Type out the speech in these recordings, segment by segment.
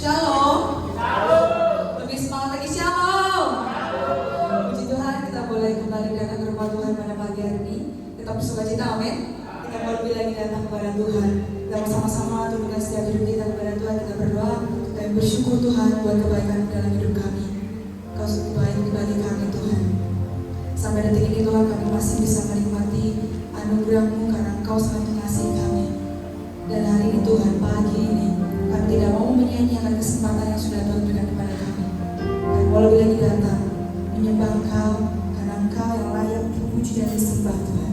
Shalom. Lebih semangat lagi shalom. Puji Tuhan, kita boleh kembali datang ke rumah Tuhan pada pagi hari ini. Kita bersuka cita, amin. Kita mau lebih lagi datang kepada Tuhan. Kita bersama-sama turunkan setiap hidup kita kepada Tuhan. Kita berdoa, kita bersyukur Tuhan buat kebaikan dalam hidup kami. Kau sungguh baik bagi kami Tuhan. Sampai detik ini Tuhan, kami masih bisa menikmati anugerah-Mu karena Engkau sangat mengasihi kami. Dan hari ini Tuhan, pagi ini kami tidak mau menyanyiakan kesempatan yang sudah Tuhan berikan kepada kami. Kami mau lebih lagi datang menyembah Engkau karena Engkau yang layak dipuji dan disembah Tuhan.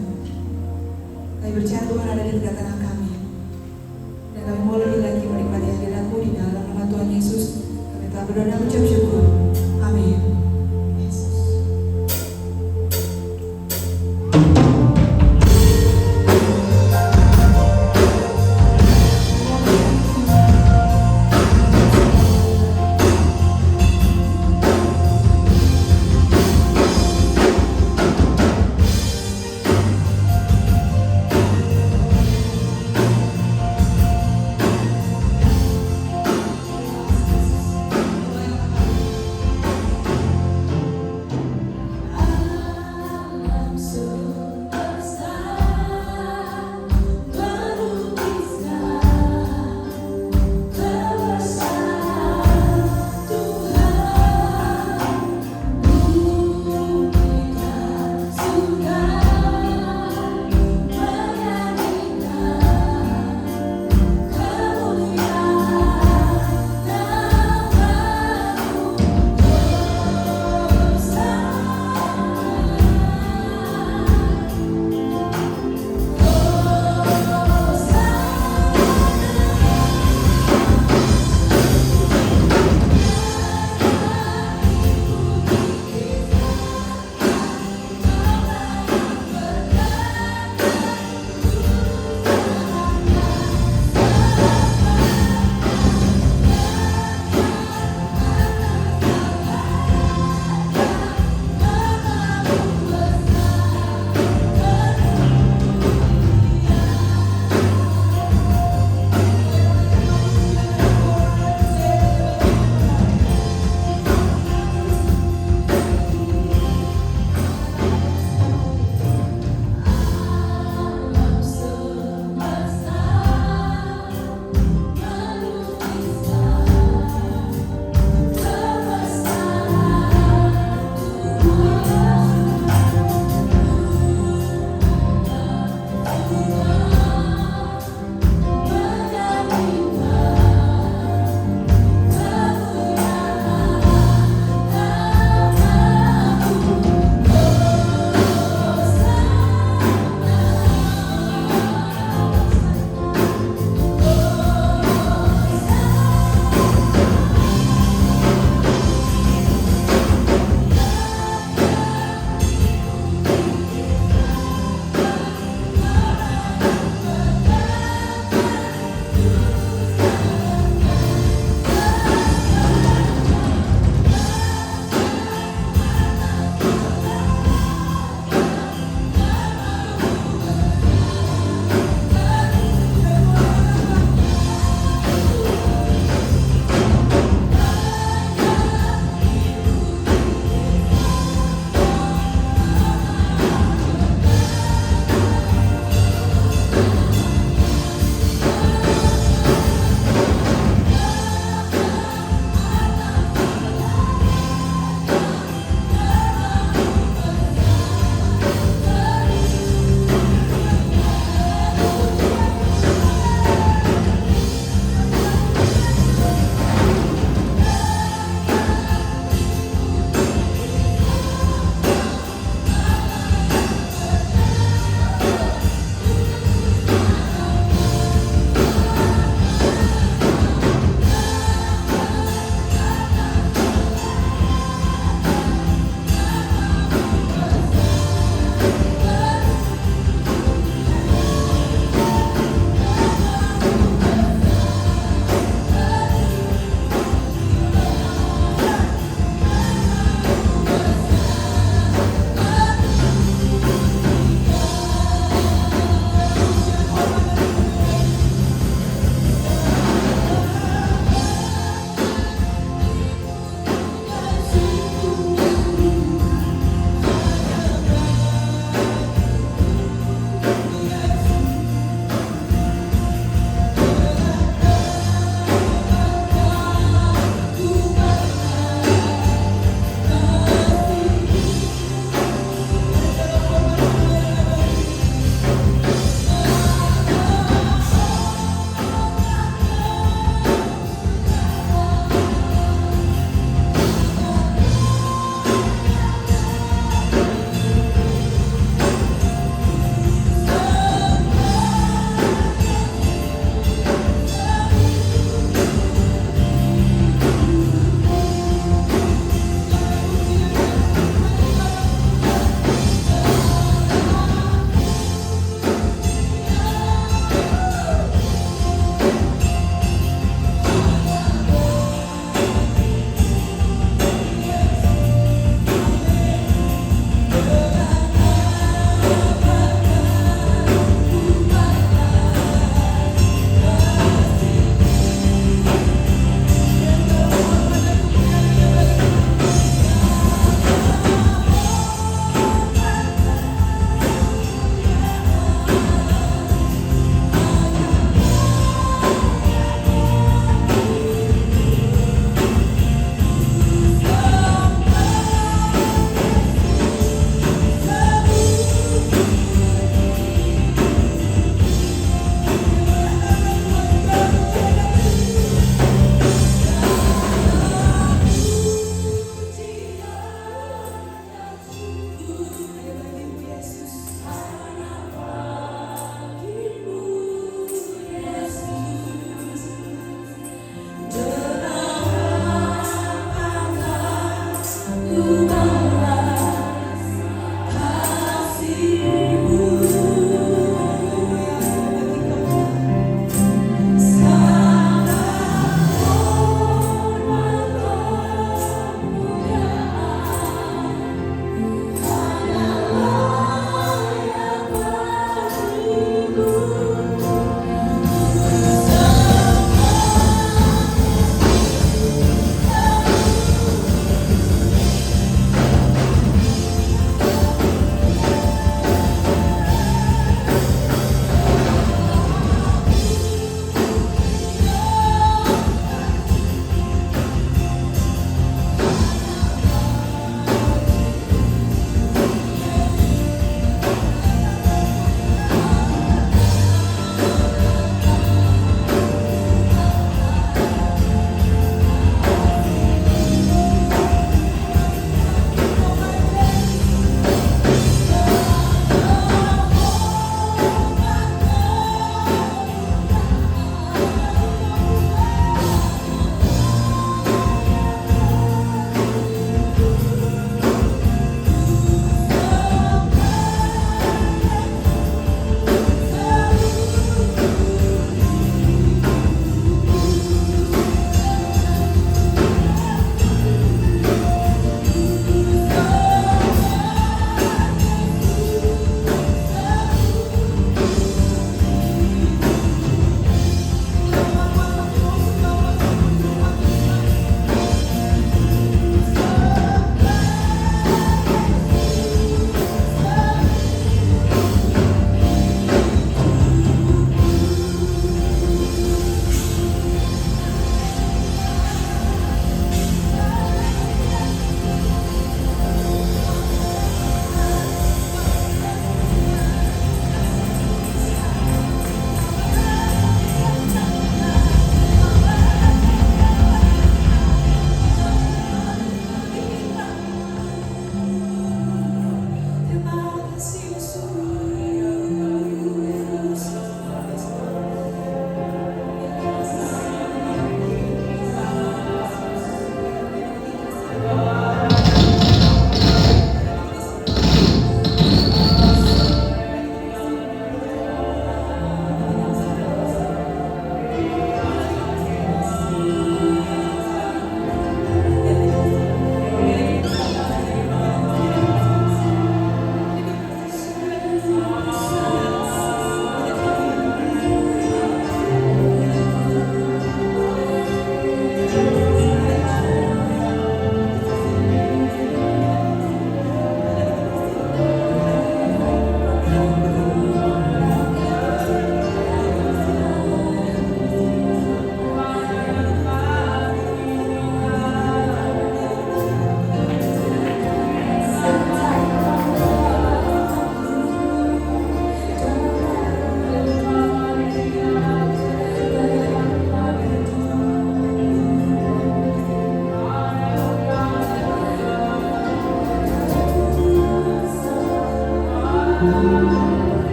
Kami percaya Tuhan ada di tengah-tengah kami. Dan kami mau lebih lagi menikmati hadirat-Mu di dalam nama Tuhan Yesus. Kami telah berdoa dan mengucap syukur. Amin.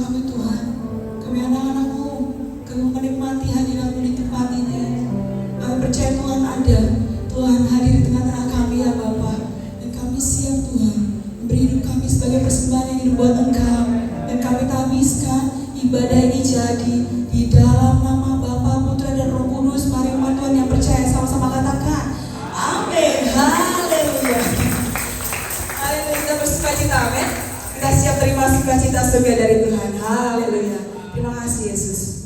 kami Tuhan. Kami anak-anak-Mu, kami menikmati hadirat-Mu di tempat ini. Kami percaya Tuhan ada. Tuhan hadir di tengah-tengah kami ya Bapa. Dan kami siap Tuhan memberi hidup kami sebagai persembahan yang hidup buat Engkau. Dan kami tabiskan ibadah ini jadi di dalam nama Bapa, Putra dan Roh Kudus. Mari umat Tuhan yang percaya sama-sama katakan amin. Haleluya. Haleluya. Kita bersukacita, amin. Kita siap terima sukacita surga dari Tuhan. Haleluya. Terima kasih Yesus.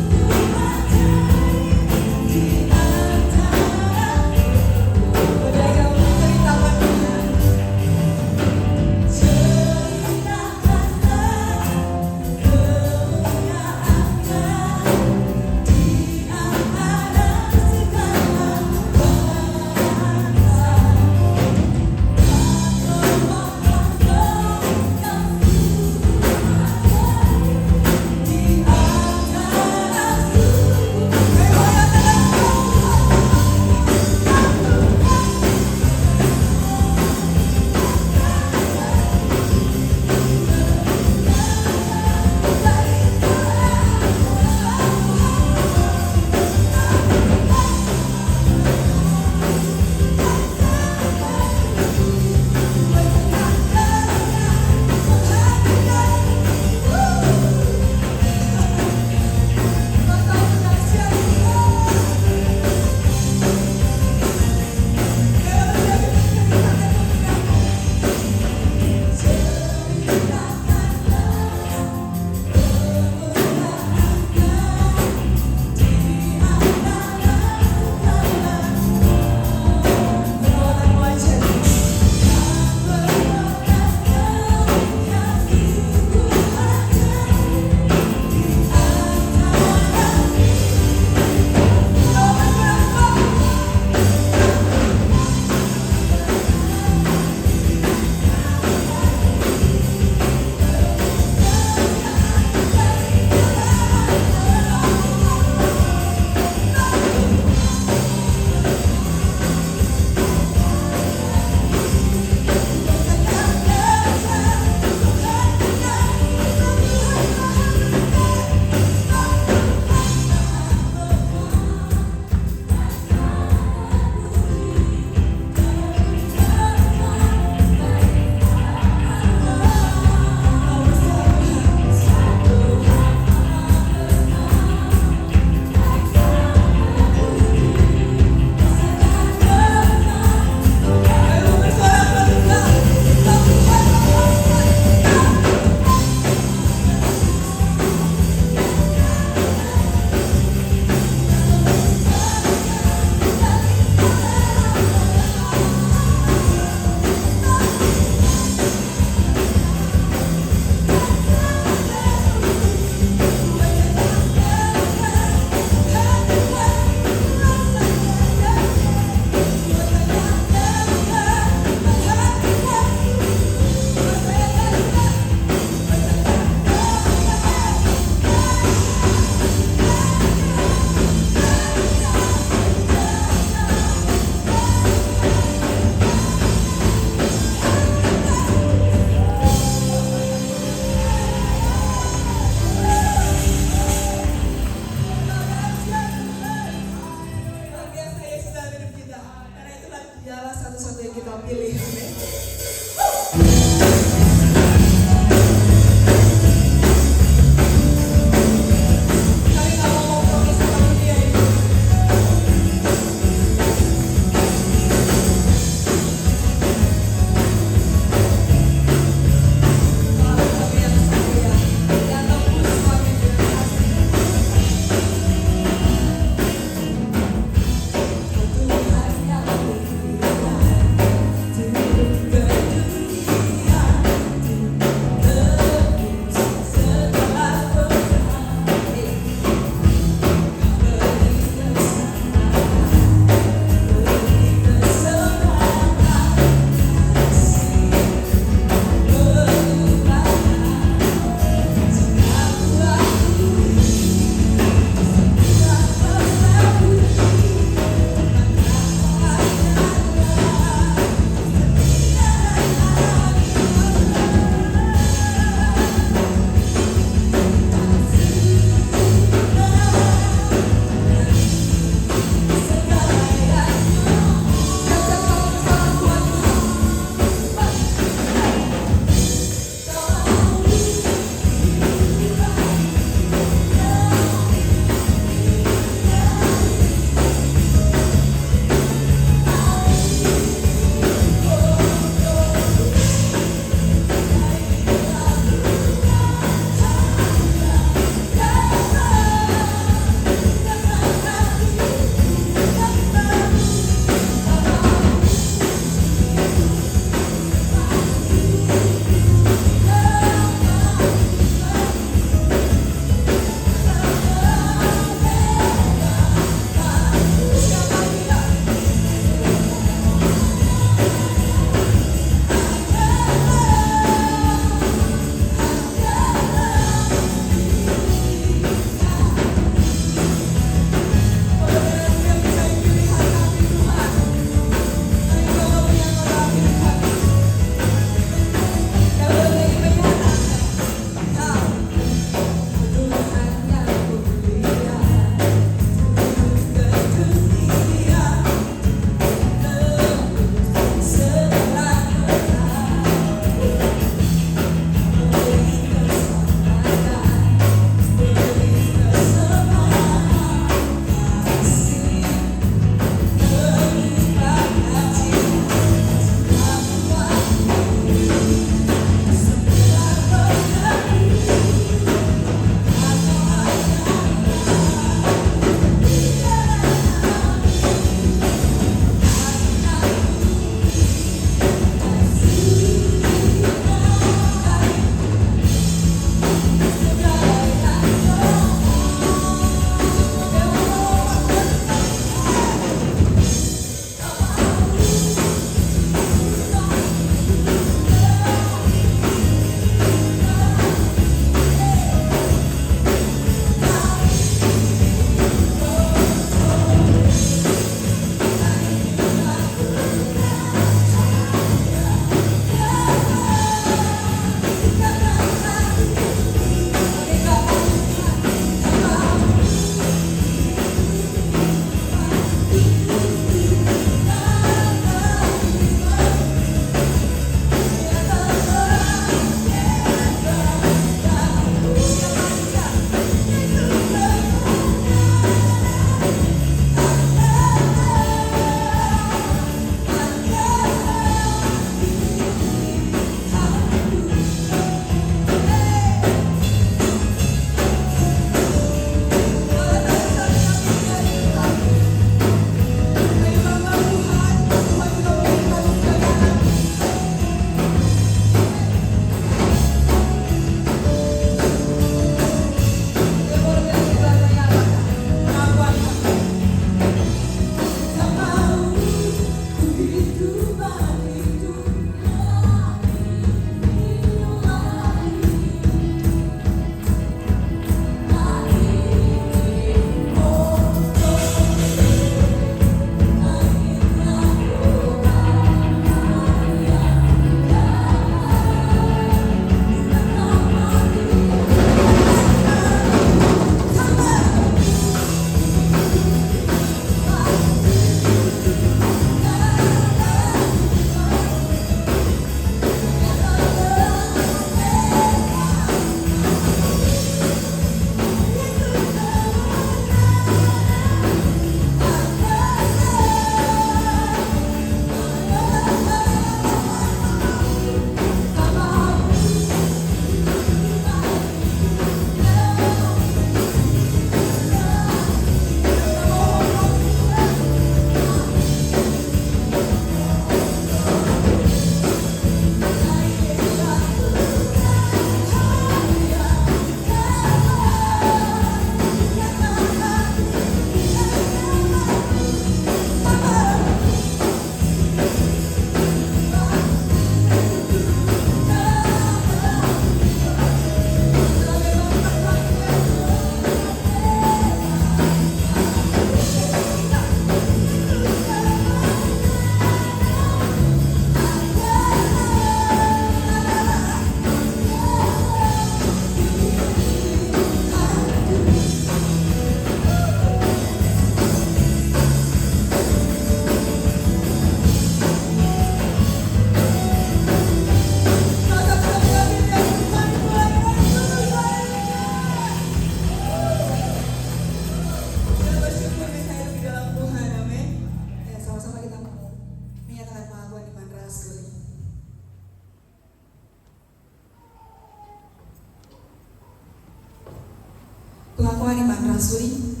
maksudi.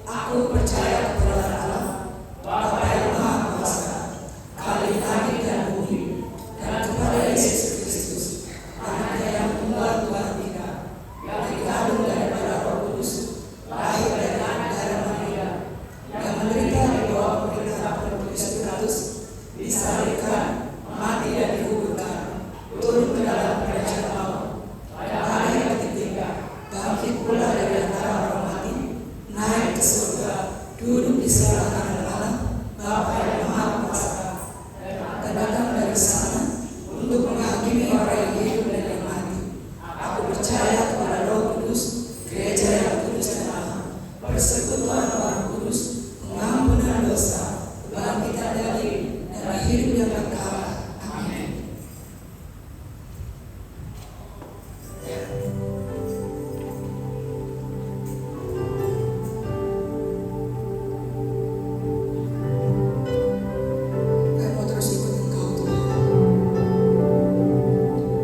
Aku percaya kepada Allah, Bapa yang Maha Kuasa, Kali langit dan bumi, dan kepada Yesus Kristus, Anaknya yang tunggal Tuhan kita, yang dikandung daripada Roh Kudus, lahir dari darah Maria, yang menderita di bawah pemerintahan Pontius Pilatus, disalibkan, mati dan dikuburkan, turun ke dalam kerajaan maut, pada hari yang ketiga, bangkit pula dari antara orang mati, naik ke surga, duduk di sebelah kanan Allah, Bapa yang Maha Kuasa, dan datang dari sana untuk menghakimi orang yang hidup dan yang mati. Aku percaya kepada Roh Kudus, gereja yang kudus dan Allah, persekutuan Roh Kudus, pengampunan dosa, kebangkitan dari dan hidup yang kekal. Amin. Kami mau terus ikut Engkau Tuhan.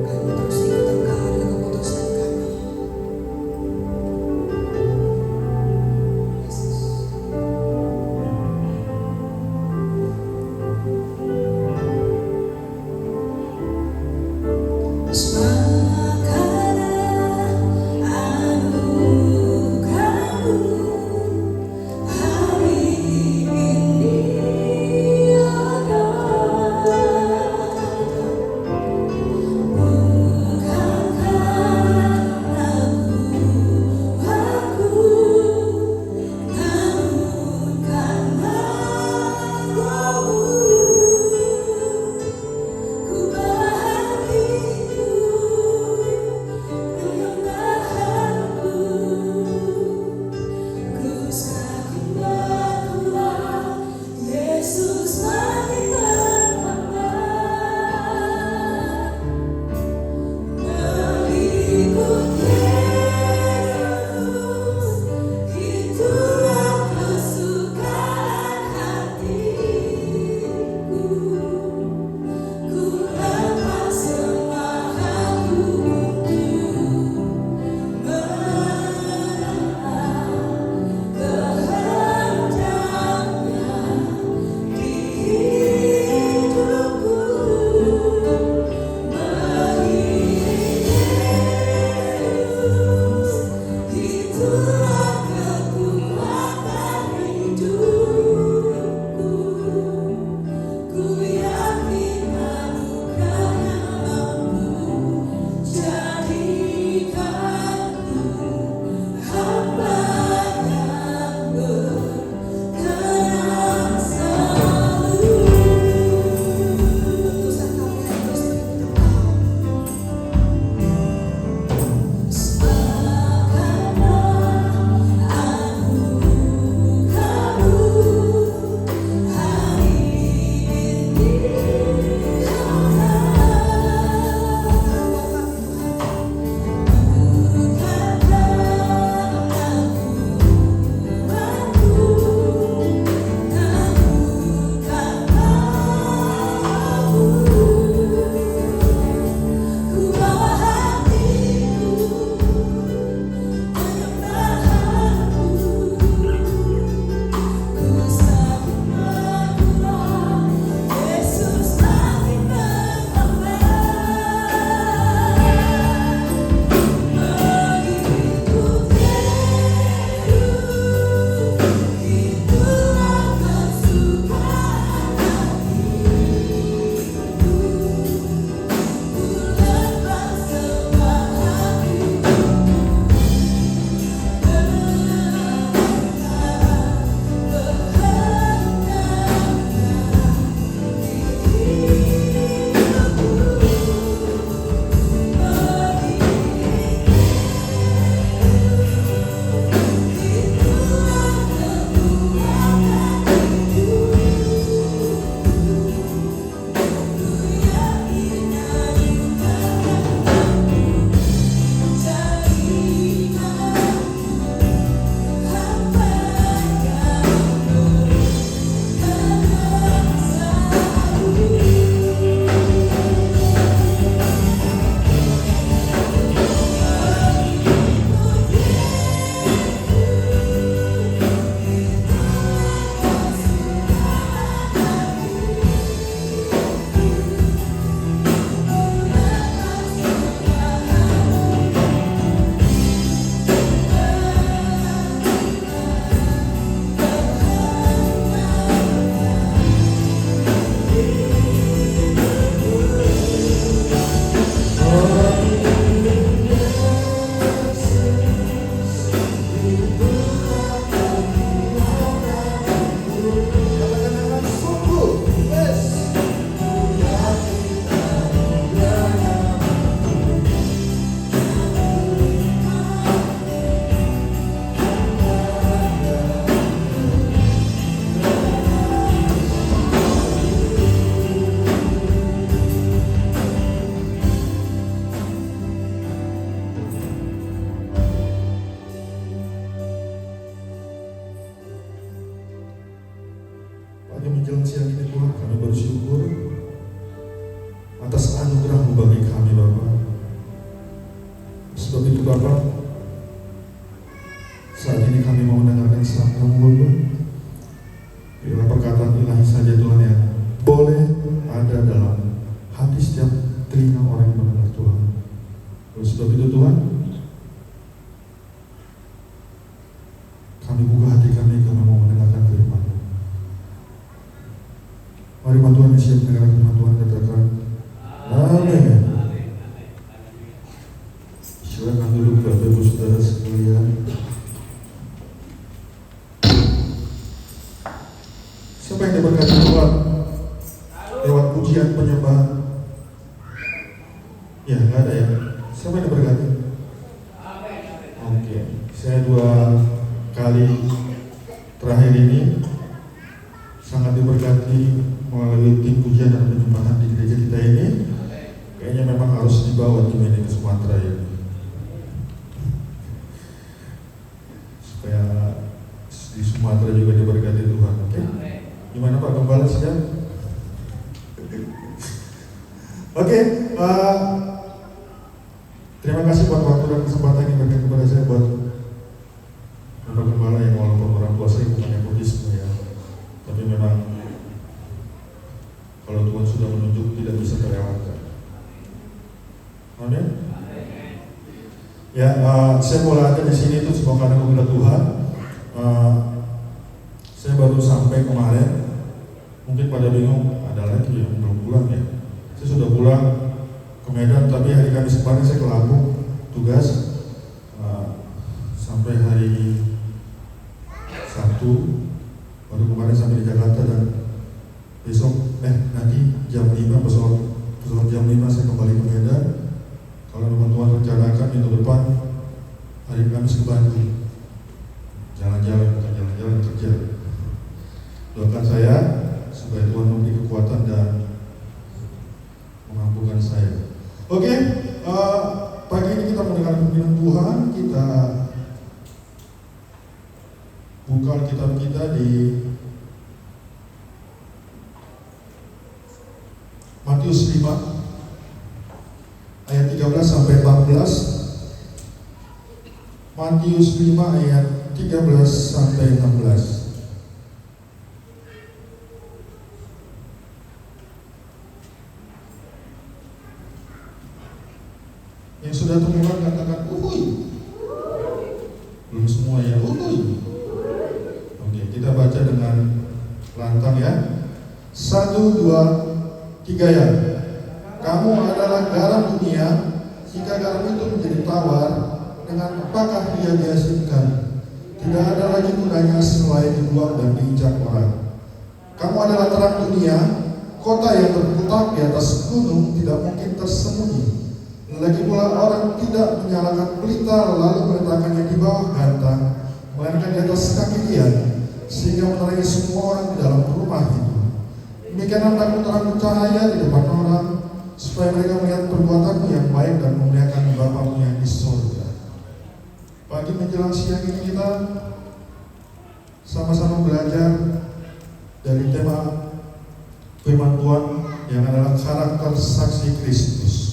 Kami mau terus ikut Engkau dalam keputusan kami. Yesus. menjelang siang ini Tuhan, kami bersyukur atas anugerah-Mu bagi kami Bapa. Sebab itu Bapa, saat ini kami mau mendengarkan sabda-Mu Bapa. Biarlah perkataan ilahi saja Tuhan yang boleh ada dalam hati setiap telinga orang yang mendengar Tuhan. Oleh sebab itu Tuhan, kami buka hati kami mau mendengarkan firman-Mu. Mari Tuhan yang siap mendengarkan firman Tuhan katakan amin. Silakan duduk Bapak Ibu Saudara sekalian. Siapa yang diberkati Tuhan lewat pujian penyembahan? Ya, nggak ada ya. Siapa yang diberkati? Oke, saya 2 kali terakhir ini sangat diberkati melalui tim pujian dan penyembahan di gereja kita ini. Kayaknya memang harus dibawa tim ini ke Sumatera ya, supaya di Sumatera juga diberkati Tuhan. Oke? Gimana Pak Gembala siap? Oke, terima kasih buat waktu dan kesempatan yang diberikan kepada saya buat Bapak Gembala yang walaupun orang tua saya bukannya budisme ya, tapi memang kalau Tuhan sudah menunjuk tidak bisa terlewatkan. Amin. Ya, saya mulai ada di sini itu semua karena kehendak Tuhan. Saya baru sampai kemarin, mungkin pada bingung ada lagi yang belum pulang ya. Saya sudah pulang ke Medan, tapi hari Kamis kemarin saya ke Lampung tugas sampai hari Sabtu, baru kemarin sampai di Jakarta dan besok nanti jam 5 pesawat jam 5 saya kembali ke Medan. Kalau memang Tuhan rencanakan minggu depan hari Kamis ke Bandung, jalan-jalan, bukan jalan-jalan, kerja. Doakan saya supaya Tuhan memberi kekuatan dan mengampunkan saya. Oke, pagi ini kita mendengar firman Tuhan. Kita buka kitab kita di Matius 5 ayat 13 sampai 14. Matius 5 ayat 13 sampai 16. Yang sudah temukan katakan uhuy. Belum semua ya uhuy. Oke, kita baca dengan lantang ya. 1, 2, 3 ya. Kamu adalah garam dunia. Jika garam itu menjadi tawar, dengan apakah ia diasinkan? Tidak ada lagi gunanya selain dibuang dan diinjak orang. Kamu adalah terang dunia. Kota yang terletak di atas gunung tidak mungkin tersembunyi. Lagi pula orang tidak menyalakan pelita lalu meletakkannya di bawah gantang, melainkan di atas kaki dia, sehingga menerangi semua orang di dalam rumah itu. Demikian hendakmu terang bercahaya di depan orang, supaya mereka melihat perbuatanmu yang baik dan memuliakan Bapamu yang di surga. Pagi menjelang siang ini kita sama-sama belajar dari tema firman Tuhan yang adalah karakter saksi Kristus.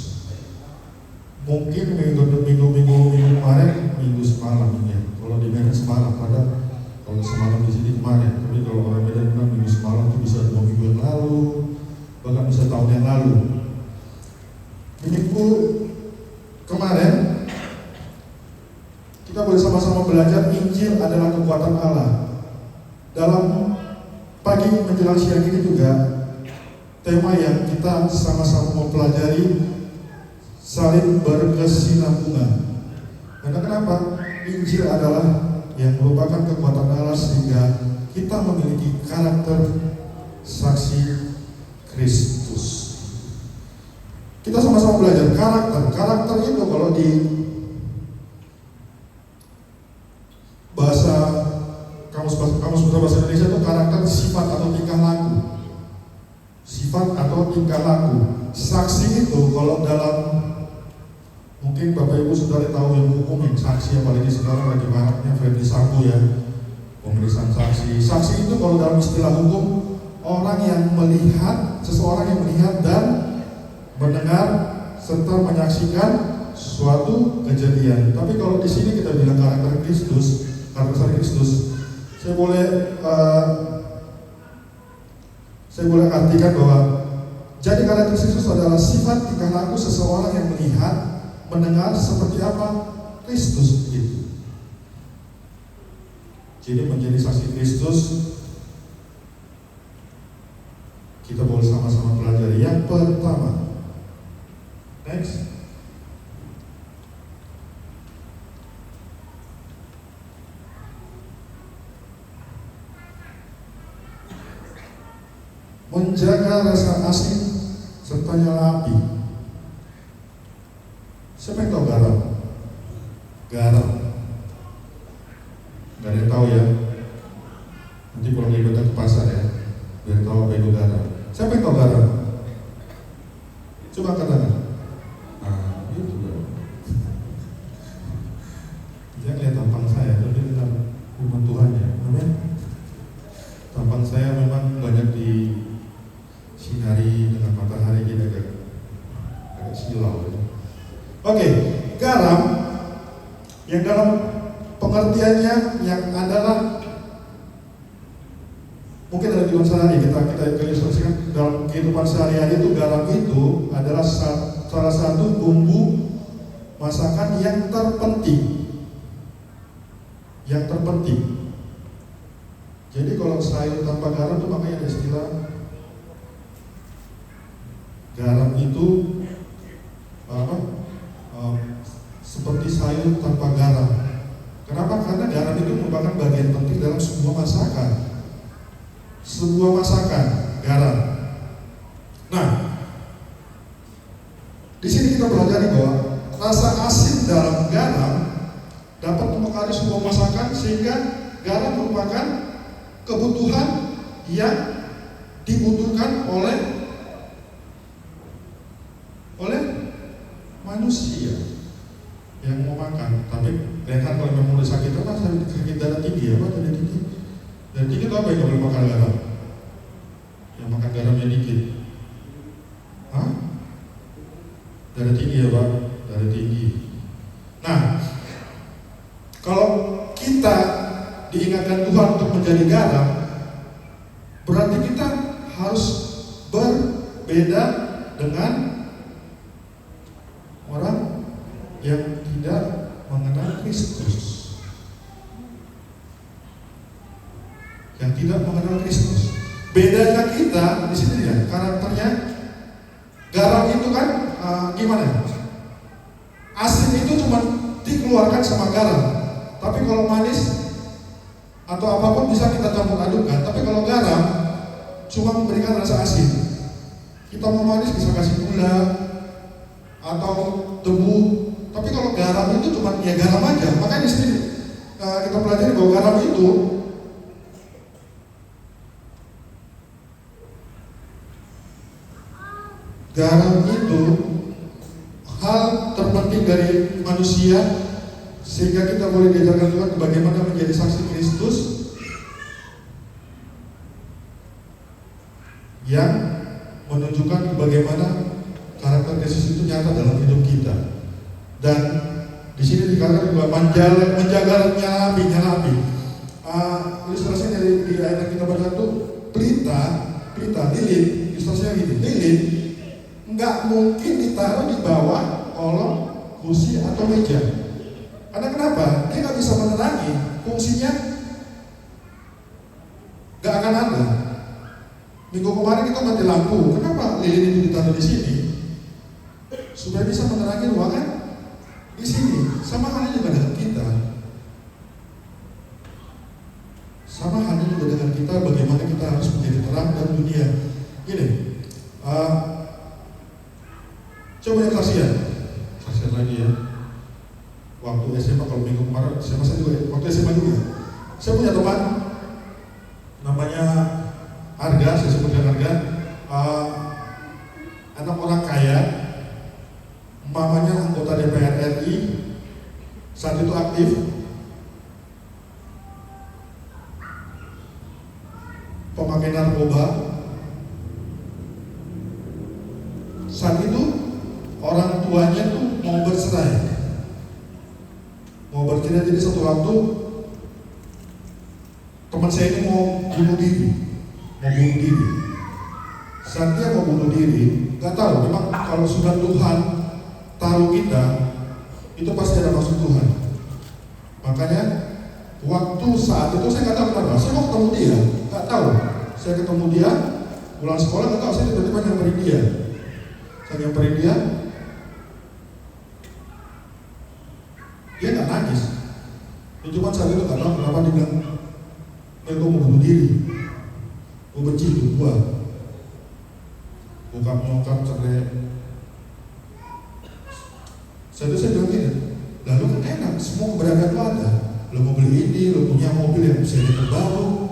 Mungkin minggu kemarin, minggu semalam ya. Kalau di Medan semalam, kalau semalam di sini kemarin. Tapi kalau orang Medan bilang minggu semalam itu bisa 2 minggu yang lalu, bahkan bisa tahun yang lalu. Minggu kemarin kita boleh sama-sama belajar Injil adalah kekuatan Allah. Dalam pagi menjelang siang ini juga tema yang kita sama-sama mempelajari saling berkesinambungan. Karena kenapa? Injil adalah yang merupakan kekuatan Allah sehingga kita memiliki karakter saksi Kristus. Kita sama-sama belajar karakter. Karakter itu kalau di bahasa kamus besar bahasa Indonesia itu karakter sifat atau tingkah laku. Sifat atau tingkah laku. Saksi itu kalau dalam mungkin Bapak Ibu Saudara tahu yang hukum yang saksi, apalagi sekarang lagi maraknya Verdi Sambo ya, pemeriksaan saksi. Saksi itu kalau dalam istilah hukum orang yang melihat, seseorang yang melihat dan mendengar serta menyaksikan suatu kejadian. Tapi kalau di sini kita bilang karakter Kristus, saya boleh artikan bahwa jadi karakter Kristus adalah sifat tingkah laku seseorang yang melihat, mendengar seperti apa Kristus itu. Jadi menjadi saksi Kristus, kita boleh sama-sama pelajari. Yang pertama, next. Menjaga rasa asin serta nyala api. Siapa yang tahu garam? Garam. Gak ada yang tahu ya. Nanti pulang ibadah ke pasar ya, biar tahu apa itu garam. Siapa yang tahu garam? Coba katakan. Nah, itu garam. Jangan lihat tampang saya, tapi lihat firman Tuhan ya. Amin. Tampang saya memang banyak di sinari dengan matahari jadi agak silau ya. Oke, garam yang dalam pengertiannya yang adalah mungkin dalam kehidupan sehari kita ilustrasikan dalam kehidupan sehari-hari itu garam itu adalah salah satu bumbu masakan yang terpenting. Jadi kalau sayur tanpa garam itu makanya ada istilah garam itu seperti sayur tanpa garam. Kenapa? Karena garam itu merupakan bagian penting dalam sebuah masakan, garam. Nah, di sini kita pelajari bahwa rasa asin dalam garam dapat mempengaruhi sebuah masakan sehingga garam merupakan kebutuhan yang dibutuhkan oleh manusia yang mau makan. Tapi lihat kalau memang udah sakit apa? Sakit darah tinggi apa? Darah tinggi. Darah tinggi itu apa yang boleh makan garam? Yang makan garamnya dikit. Hah? Darah tinggi ya Pak? Darah tinggi. Nah, kalau kita diingatkan Tuhan untuk menjadi garam, berarti kita harus berbeda dengan orang yang tidak mengenal Kristus. Yang tidak mengenal Kristus. Bedanya kita di sini ya, karakternya garam itu kan gimana? Asin itu cuma dikeluarkan sama garam. Tapi kalau manis atau apapun bisa kita campur adukkan. Tapi kalau garam cuma memberikan rasa asin. Kita mau manis bisa kasih gula atau tebu. Tapi kalau garam itu cuma ya garam aja. Makanya di sini kita pelajari bahwa garam itu hal terpenting dari manusia, sehingga kita boleh diajarkan Tuhan bagaimana menjadi saksi Kristus yang menunjukkan bagaimana karakter Kristus itu nyata dalam hidup kita. Dan di sini dikatakan juga menjaga nyala api. Ilustrasinya di ayat yang kita baca itu pelita lilin. Ilustrasinya gini, lilin nggak mungkin ditaruh di bawah kolong kursi atau meja. Karena kenapa? Dia nggak bisa menerangi, fungsinya nggak akan ada. Minggu kemarin kita mati lampu. Kenapa lilin itu ditaruh di sini? Supaya bisa menerangi ruangan di sini. Sama halnya juga dengan kita. Sama halnya juga dengan kita, bagaimana kita harus menjadi terang dan dunia. Gini, coba lihat saksian lagi ya. Waktu SMA, kalau minggu kemarin SMA saya juga, waktu SMA juga. Saya punya teman namanya Arga, saya sebutkan Arga, anak orang kaya, mamanya anggota DPR RI, saat itu aktif. Pemakai narkoba, tuanya tuh mau bercerai. Jadi satu waktu teman saya ini mau bunuh diri. Saat dia mau bunuh diri, nggak tahu. Memang kalau sudah Tuhan taruh kita, itu pasti ada maksud Tuhan. Makanya waktu saat itu saya nggak tahu kenapa. Saya mau ketemu dia, nggak tahu. Saya ketemu dia, pulang sekolah nggak tahu. Saya tiba-tiba nyamperin dia. Saya nyamperin dia, dia nggak nangis. Dia cuma saat itu nggak tahu kenapa dia bilang, gue mau bunuh diri, gue benci hidup gue, bokap nyokap cerai. Saya bilang gini, lalu kan enak, semua keberadaan lo ada. Lo mau beli ini, lo punya mobil yang bisa terbaru,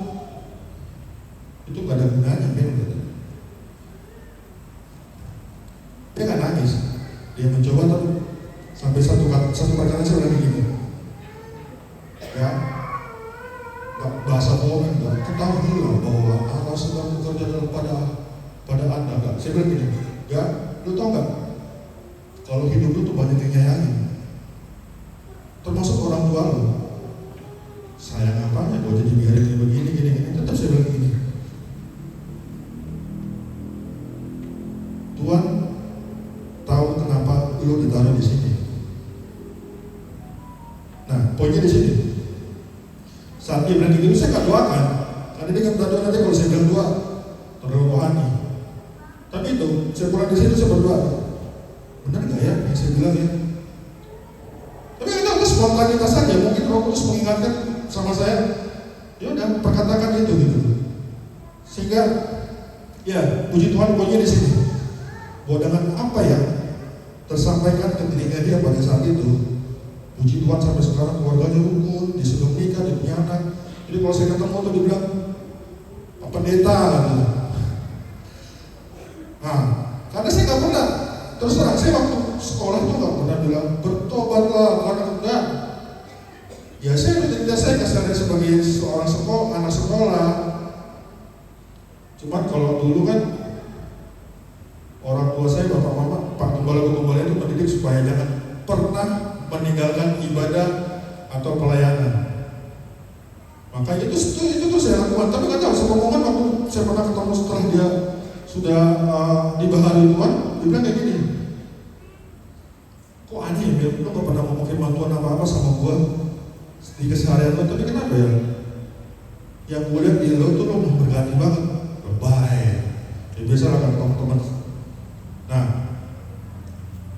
itu gak ada gunanya, memang. Dia gak nangis, dia mencoba tapi sampai satu perkara saya bilang gini, ya, bahasa bohong, ketahuilah bahwa Allah sedang bekerja pada Anda. Enggak, saya bilang gini, ya, lu tau gak? Kalau hidup lu tuh banyak yang nyayangin, termasuk orang tua lu. Sayang apanya? Gue jadi biarin begini, gini. Tetap saya bilang gini, Tuhan tahu kenapa lu ditaruh di sini. Nah, poinnya di sini. Saat dia bilang gitu, saya gak doakan, karena dia kan berdoa nanti kalau saya bilang doa terlalu rohani. Tapi itu, saya pulang di situ saya berdoa, benar nggak ya yang saya bilang ya? Tapi itu spontanitas saja. Mungkin Roh Kudus mengingatkan sama saya, ya udah perkatakan itu gitu. Sehingga, ya puji Tuhan poinnya di sini. Bahwa dengan apa yang tersampaikan ketika dia pada saat itu, puji Tuhan sampai sekarang keluarganya rukun, dia sudah menikah, dia punya anak. Jadi kalau saya ketemu tuh dibilang Pak Pendeta gitu. Nah, karena saya nggak pernah, terus terang saya waktu sekolah tuh nggak pernah bilang bertobatlah karena enggak. Ya saya rutinitas saya kesadaran sebagai seorang anak sekolah. Cuman kalau dulu kan orang tua saya, bapak mama, Pak Gembala itu mendidik supaya jangan pernah meninggalkan ibadah atau pelayanan. Maka itu tuh saya lakukan. Tapi nggak tahu, saya omongan waktu saya pernah ketemu setelah dia sudah dibahari Tuhan, dia bilang kayak gini, kok aneh ya, lo gak pernah ngomong firman Tuhan apa-apa sama gue di keseharian lo, tapi kenapa ya? Yang gue lihat di lo tuh lo memberkati banget, baik. Ya biasa lah kan teman-teman. Nah,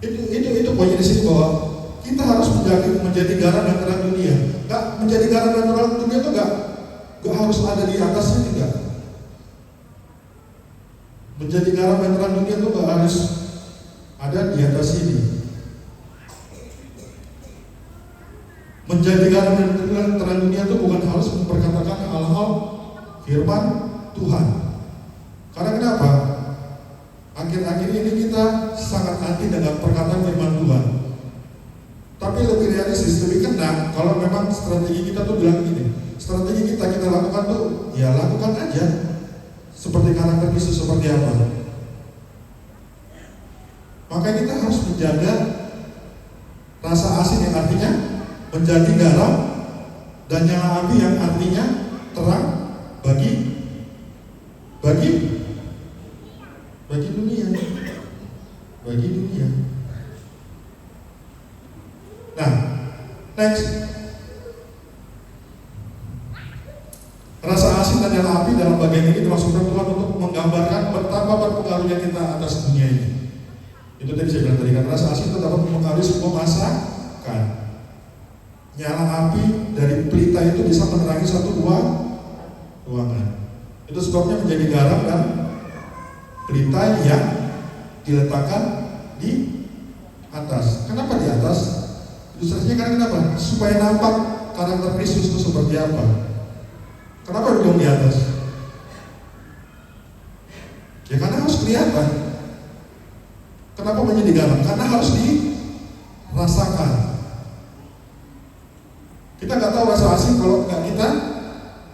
itu poinnya di sini bahwa kita harus menjadi garam dan terang dunia. Nggak menjadi garam dan terang dunia itu nggak harus ada di atasnya, tidak. Menjadi garam dan terang dunia itu nggak harus ada di atas ini. Menjadi garam dan terang dunia itu bukan harus memperkatakan hal-hal firman Tuhan. Karena kenapa? Akhir-akhir ini kita sangat anti dengan perkataan firman Tuhan. Tapi lebih realistis, lebih kena kalau memang strategi kita tuh bilang gini, strategi kita lakukan tuh, ya lakukan aja seperti karakter Kristus seperti apa. Maka kita harus menjaga rasa asin yang artinya menjadi garam dan nyala api yang artinya terang bagi dunia. Nah, next. Rasa asin dan nyala api dalam bagian ini dimaksudkan Tuhan untuk menggambarkan betapa berpengaruhnya kita atas dunia ini. Itu tadi saya bilang tadi kan, rasa asin itu dapat mempengaruhi semua masakan. Nyala api dari pelita itu bisa menerangi satu ruangan. Itu sebabnya menjadi garam dan pelita yang diletakkan di atas. Kenapa di atas? Ilustrasinya kan kenapa? Supaya nampak karakter Kristus itu seperti apa. Kenapa duduk di atas? Ya karena harus kelihatan. Kenapa menjadi garam? Karena harus dirasakan. Kita nggak tahu rasa asin kalau nggak kita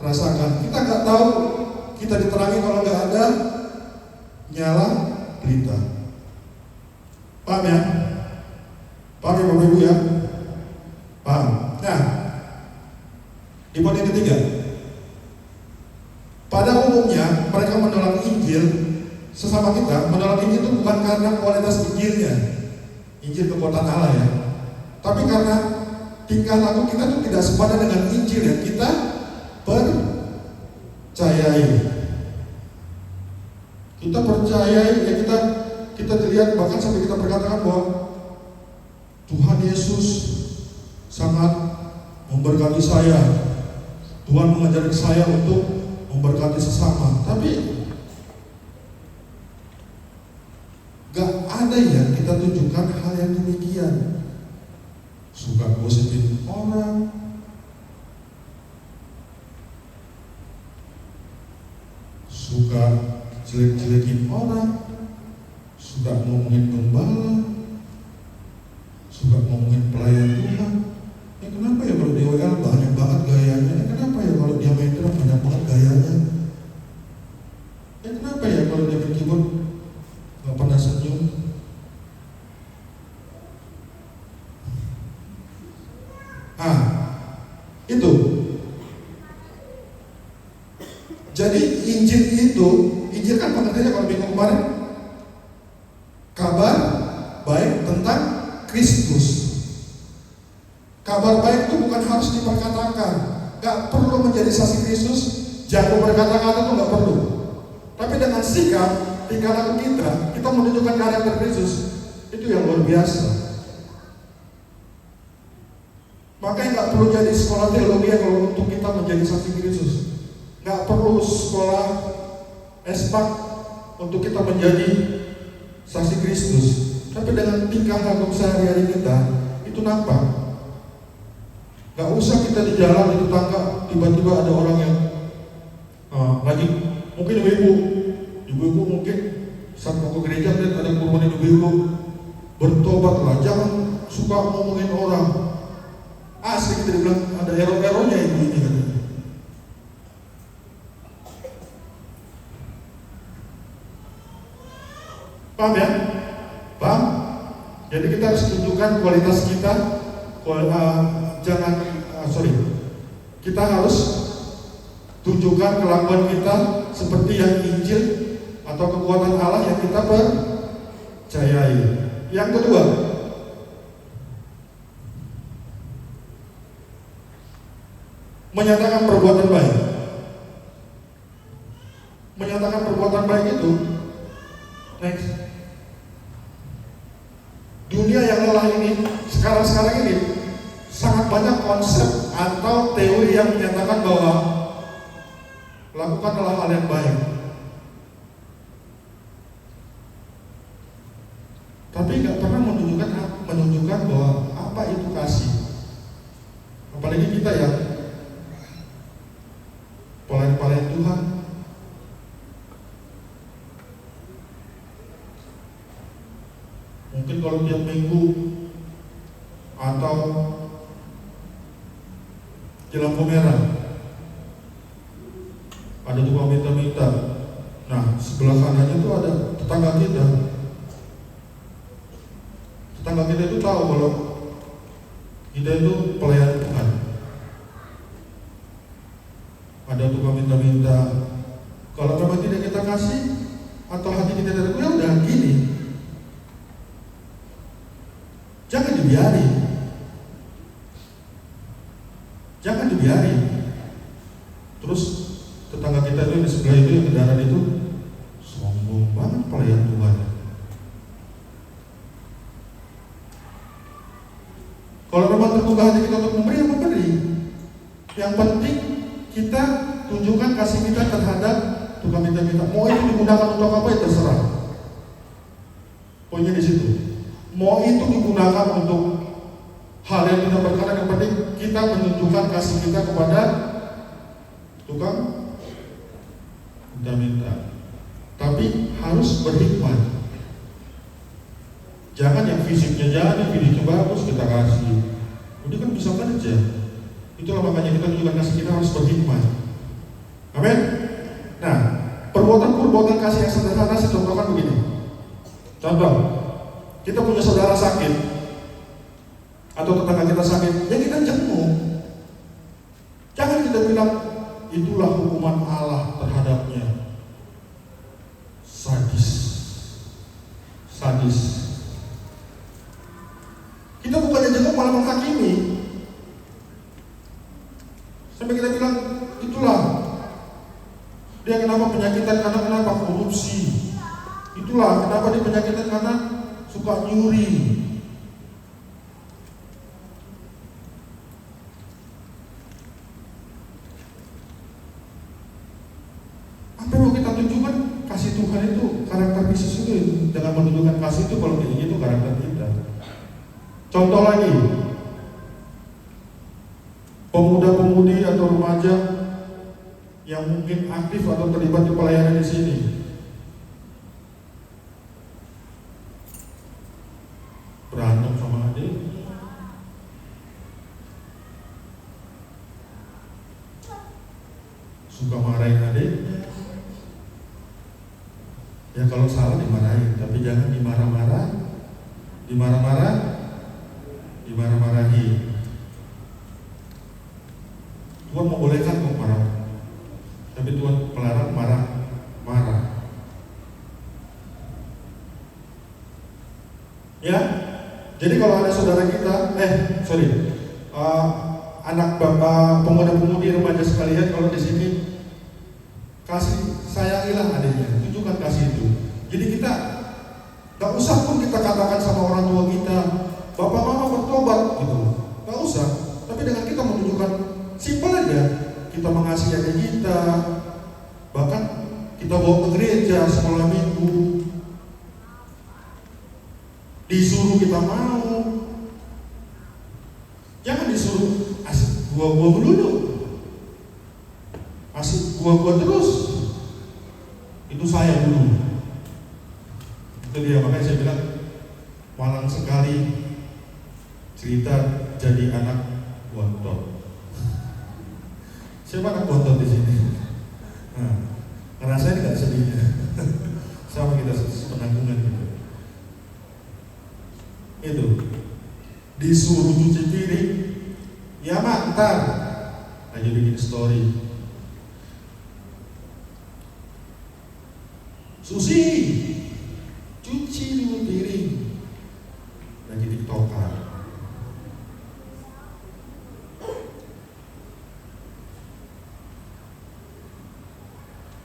rasakan. Kita nggak tahu kita diterangi kalau nggak ada nyala pelita. Paham ya? poin yang ketiga, pada umumnya mereka menolak Injil sesama kita. Menolak Injil itu bukan karena kualitas Injilnya, Injil kekuatan Allah ya, tapi karena tingkah laku kita tuh tidak sepadan dengan Injil yang kita percayai. Kita percayai ya, kita lihat, bahkan sampai kita berkatakan bahwa Tuhan Yesus sangat memberkati saya, Tuhan mengajari saya untuk memberkati sesama. Tapi gak ada yang kita tunjukkan hal yang demikian. Suka gosipin orang, suka jelek-jelekin orang, suka ngomongin gembala, suka ngomongin pelayan Tuhan. Ya kenapa ya kalau di WL banyak banget gayanya? Ya kenapa ya kalau dia main drum banyak banget gayanya? Ya kenapa ya kalau dia main keyboard gak pernah senyum? Itu. Jadi Injil kan pengertiannya kalau minggu kemarin kabar baik tentang Kristus. Kabar baik itu bukan harus diperkatakan, gak perlu menjadi saksi Kristus, jago berkata-kata itu gak perlu. Tapi dengan sikap, tingkah laku kita menunjukkan karakter Kristus, itu yang luar biasa. Makanya gak perlu jadi sekolah teologi kalau untuk kita menjadi saksi Kristus. Gak perlu sekolah espak untuk kita menjadi saksi Kristus. Tapi dengan tingkah laku sehari-hari kita, itu nampak. Gak usah kita di jalan di tetangga tiba-tiba ada orang yang lagi, mungkin ibu-ibu mungkin saat mau ke gereja lihat ada kurban ibu-ibu, bertobatlah, jangan suka ngomongin orang. Asli kita bilang ada ero-eronya ibu ini katanya. Paham ya? Paham? Jadi kita harus tunjukkan kualitas kita. Kita harus tunjukkan kelakuan kita seperti yang Injil atau kekuatan Allah yang kita percayai. Yang kedua, menyatakan perbuatan baik. Menyatakan perbuatan baik itu, next. Dunia yang lelah ini, sekarang ini sangat banyak konsep atau teori yang menyatakan bahwa lakukanlah hal yang baik. Tapi nggak pernah menunjukkan bahwa apa itu kasih. Apalagi kita ya pelayan Tuhan. Mungkin kalau tiap minggu atau di lampu merah ada tukang minta-minta. Nah, sebelah kanannya itu ada tetangga kita. Tetangga kita itu tahu kalau kita itu pelayan Tuhan. Ada tukang minta-minta. Kalau memang tidak kita kasih atau hati kita tidak, ya udah gini. Jangan dibiarin. Jangan dibiarin. Terus tetangga kita itu di sebelah itu yang kendaraan itu sombong banget pelayan Tuhan. Kalau memang terbuka hati kita untuk memberi, ya memberi. Yang penting kita tunjukkan kasih kita terhadap tukang minta-minta. Mau itu digunakan untuk apa ya terserah. Poinnya di situ. Mau itu digunakan untuk hal yang tidak berkenan, yang penting kita menunjukkan kasih kita kepada tukang minta-minta. Tapi harus berhikmat. Jangan yang fisiknya jadi, fisiknya bagus kita kasih. Udah kan bisa kerja. Itulah makanya kita tunjukkan kasih kita harus berhikmat. Amin. Nah, perbuatan kasih yang sederhana saya contohkan begini. Contoh, kita punya saudara sakit atau tetangga kita sakit, ya kita jenguk. Jangan kita itulah hukuman Allah terhadapnya. Sadis. Kita bukannya jenguk malah menghakimi. Sampai kita bilang, itulah dia kenapa penyakitan, karena kenapa korupsi. Itulah kenapa dia penyakitan, karena suka nyuri. Apa yang mau kita tunjukkan? Kasih Tuhan itu, karakter Yesus itu. Dengan menunjukkan kasih itu, kalau kayak gitu karakter kita. Contoh lagi, pemuda-pemudi atau remaja yang mungkin aktif atau terlibat di pelayanan di sini. Berantem sama adik, suka marahin adik. Ya kalau salah dimarahin, tapi jangan dimarah-marahi. Tuhan membolehkan kok marah, tapi Tuhan melarang marah. Ya, jadi kalau ada saudara kita, anak bapak pemuda-pemudi remaja sekalian, kalau di sini kasih sayangilah adiknya, tunjukkan kasih itu. Jadi kita gak usah pun kita katakan sama orang tua kita, bapak mama bertobat gitu, gak usah. Tapi dengan kita menunjukkan simpel aja, kita mengasihi adik kita, bahkan kita bawa ke gereja sekolah minggu, disuruh kita mau, jangan disuruh asik gua dulu, asik gua terus, itu saya dulu. Itu dia, makanya saya bilang malang sekali cerita jadi anak bontot. Siapa anak bontot di sini? Nah, ngerasain nggak sedihnya? Sama kita penanggungan gitu. Itu disuruh cuci piring, ya mantar aja bikin story. Susi, cuci dulu piring, lagi tiktokan.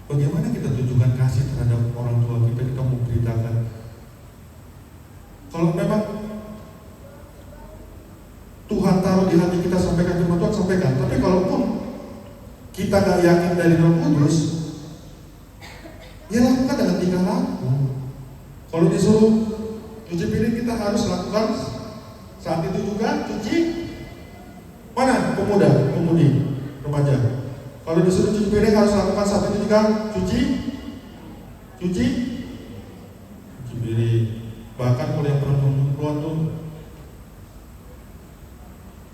Bagaimana kita tunjukkan kasih terhadap orang tua kita? Kita mau beritakan. Kalau memang Tuhan taruh di hati kita sampaikan firman Tuhan, sampaikan. Tapi kalaupun kita gak yakin dari Roh Kudus, ya lakukan dengan tingkah laku. Kalau disuruh cuci piring, kita harus lakukan saat itu juga. Cuci mana pemudi, remaja. Kalau disuruh cuci piring harus lakukan saat itu juga. Cuci piring. Bahkan kalau yang perempuan tuh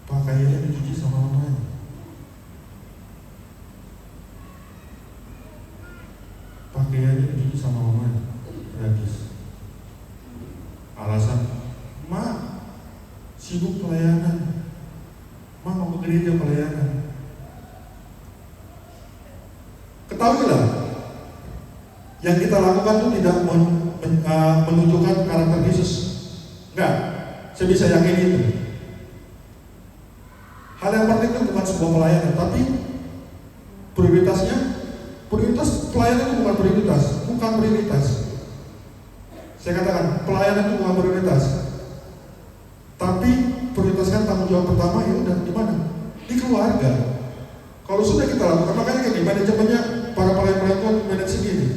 pakaiannya dicuci sama mamanya. Pakaiannya dicuci sama mamanya, gratis. Alasan, "Ma, sibuk pelayanan. Ma mau ke gereja pelayanan." Ketahuilah, yang kita lakukan itu tidak menunjukkan karakter Yesus. Enggak, saya bisa yakin itu. Hal yang penting itu bukan sebuah pelayanan, tapi prioritas pelayanan itu bukan prioritas. Saya katakan, pelayanan itu bukan prioritas. Tapi prioritaskan tanggung jawab pertama, ya udah di mana? Di keluarga. Kalau sudah kita lakukan, makanya kayak gimana manajemennya para pelayan-pelayan Tuhan manage segini.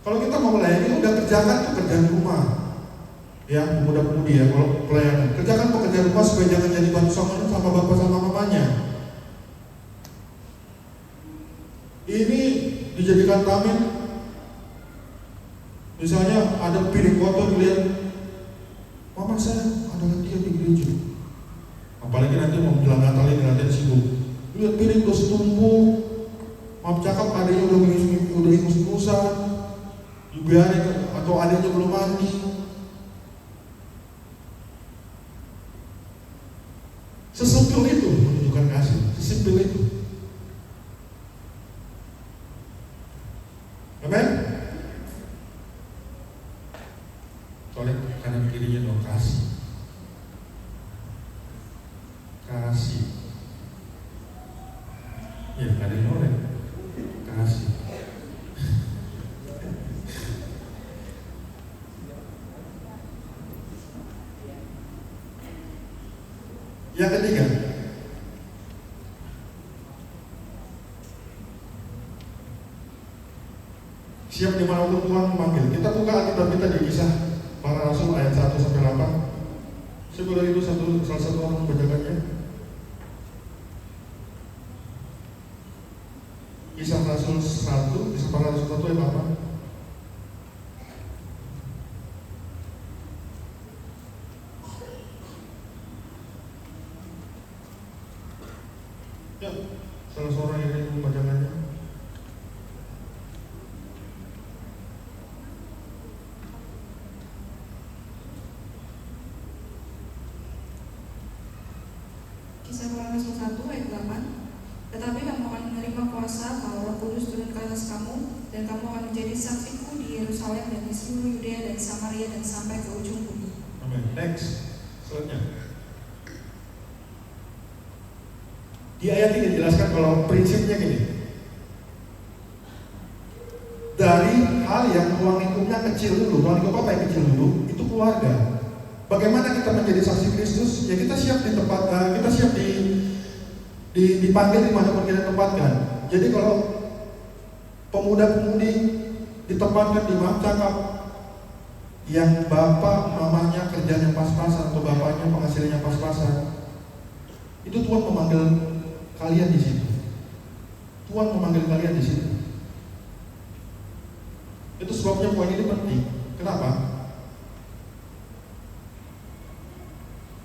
Kalau kita mau melayani, udah kerjakan pekerjaan rumah. Ya, pemuda-pemudi ya, kalau pelayanan, kerjakan pekerjaan rumah supaya jangan jadi batu sangkut sama bapak sama mamanya. Ini dijadikan tameng. Misalnya ada piring kotor, dilihat, mama saya ada latihan di gereja. Apalagi nanti mau bilang Natal ini latihan sibuk. Lihat piring udah setumpuk, maaf cakap adanya udah ingus-ingusan, juga atau adanya belum mandi. Sesimpel itu menunjukkan kasih, sesimpel itu. Amin. Colek kanan kirinya dong, kasih. Kasih. Ya, nggak ada yang nolak. Kasih. Yang ketiga, siap dimanapun Tuhan memanggil. Kita buka Alkitab kita di Kisah Para Rasul ayat 1-8. Sebelum itu salah satu orang membacakannya. Kisah Rasul 1, Kisah Para Rasul 1 ayat 8. Ya, salah seorang yang ingin membacakannya. Kisah Para Rasul 1 ayat 8. Tetapi kamu akan menerima kuasa kalau Roh Kudus turun ke atas kamu, dan kamu akan menjadi saksiku di Yerusalem dan di seluruh Yudea dan Samaria dan sampai ke ujung bumi. Amin. Next, selanjutnya. Di ayat ini dijelaskan kalau prinsipnya gini. Dari hal yang ruang lingkupnya kecil dulu, ruang lingkup apa yang kecil dulu? Itu keluarga. Bagaimana kita menjadi saksi Kristus? Ya kita siap di tempat, kita siap dipanggil dimanapun kita tempatkan. Jadi kalau pemuda-pemudi ditempatkan di maaf cakap yang bapak mamanya kerjanya pas-pasan atau bapaknya penghasilannya pas-pasan, itu Tuhan memanggil kalian di situ. Tuhan memanggil kalian di situ. Itu sebabnya poin ini penting. Kenapa?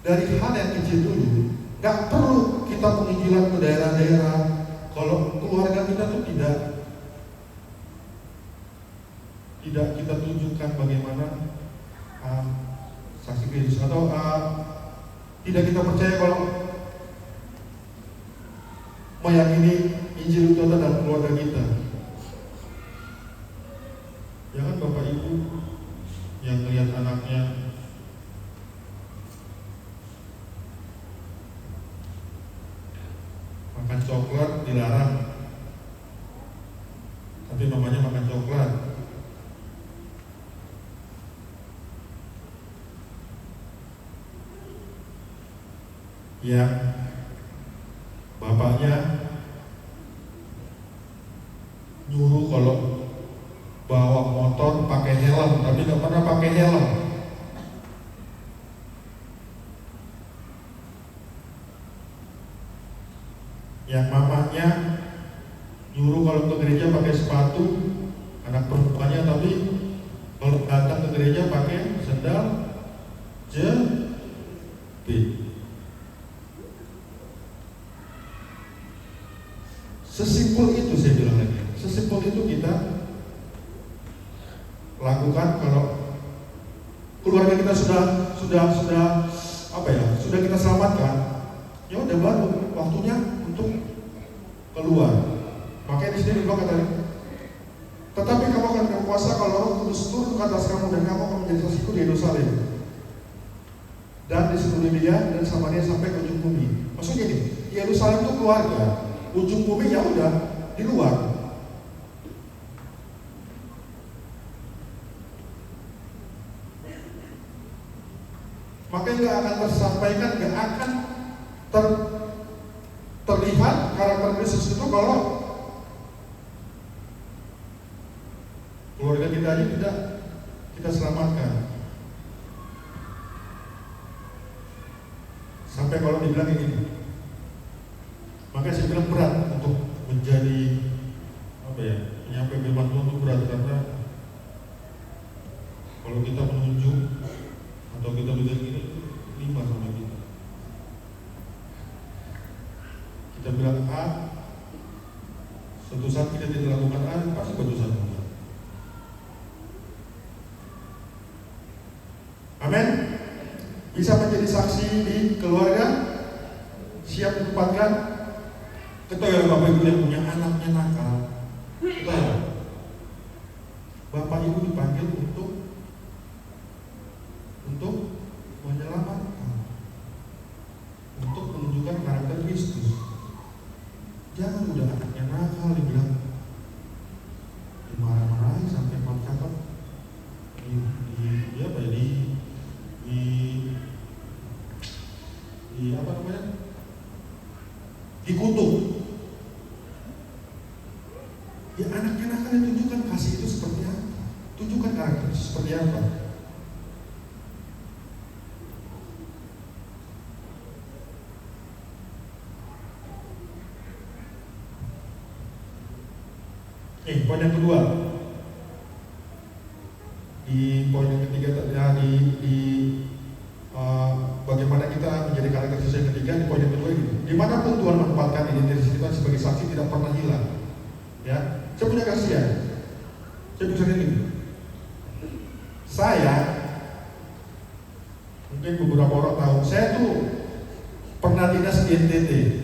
Dari hal yang kecil dulu, nggak perlu kita penginjilan ke daerah-daerah. Kalau keluarga kita tuh tidak kita tunjukkan bagaimana saksi Kristus, atau tidak kita percaya kalau meyakini Injil itu ada dalam keluarga kita. Jangan bapak ibu yang melihat anaknya makan coklat dilarang, tapi mamanya makan coklat. Ya, bapaknya nyuruh kalau bawa motor pakai helm, tapi nggak pernah pakai helm. Yang mamanya nyuruh kalau ke gereja pakai sepatu, anak perempuannya, tapi kalau datang ke gereja pakai sendal jepit. Sesimpel itu, saya bilang lagi, sesimpel itu kita lakukan. Kalau keluarga kita sudah apa ya, sudah kita selamatkan, ya udah baru waktunya untuk keluar. Makanya di sini Tuhan kata, tetapi kamu akan berkuasa kalau Roh Kudus turun ke atas kamu, dan kamu akan menjadi saksiku di Yerusalem dan di seluruh Yudea dan Samaria sampai ke ujung bumi. Maksudnya gini, Yerusalem itu keluarga, ujung bumi ya udah di luar. Makanya nggak akan tersampaikan, nggak akan terlihat karakter Kristus itu kalau keluarga kita aja tidak kita selamatkan. Sampai kalau dibilang ini, makanya saya bilang berat untuk menjadi apa ya, menyampaikan firman Tuhan itu berat, karena kalau kita menunjuk atau kita bilang ini lima sama kita. Kita bilang A, suatu saat kita tidak lakukan A, pasti berdosa juga. Amin. Bisa menjadi saksi di keluarga, siap ditempatkan. Kita ya bapak ibu yang punya anaknya nakal, kita ya Ya anak-anak kan tunjukkan kasih itu seperti apa, tunjukkan karakter itu seperti apa. Poin yang kedua, di poin yang ketiga bagaimana kita menjadi karakter Yesus yang ketiga, di poin yang kedua ini, dimanapun Tuhan menempatkan identitas kita sebagai saksi tidak pernah hilang. Ya, saya punya kasihan. Saya bisa ini. Saya, mungkin beberapa orang tahu, saya tuh pernah dinas di NTT.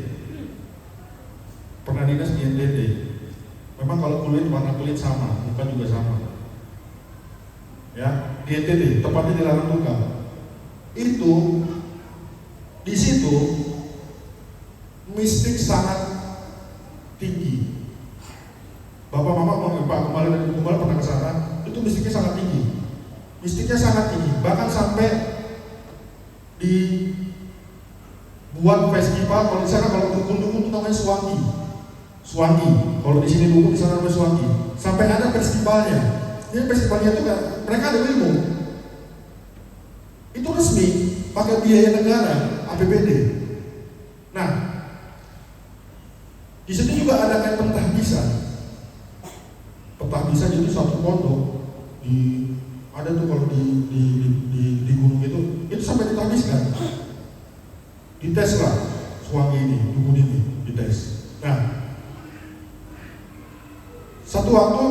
Memang kalau kulit warna kulit sama, muka juga sama. Ya, di NTT, tepatnya di Larang-Tuka. Itu di situ mistik sangat tinggi. Bapak mama mau Pak Gembala dan Ibu Gembala pernah ke sana, itu mistiknya sangat tinggi. Bahkan sampai dibuat festival. Kalau di sana kalau dukun-dukun itu namanya Swangi. Kalau di sini dukun, di sana namanya Swangi. Sampai ada festivalnya. Ini festivalnya itu kan mereka ada ilmu. Itu resmi, pakai biaya negara, APBD. Nah, di situ juga ada kayak pentahbisan. Pentahbisan itu satu pondok ada tuh kalau di gunung itu sampai ditahbiskan. Dites lah Swangi ini, dukun ini, dites. Nah, satu waktu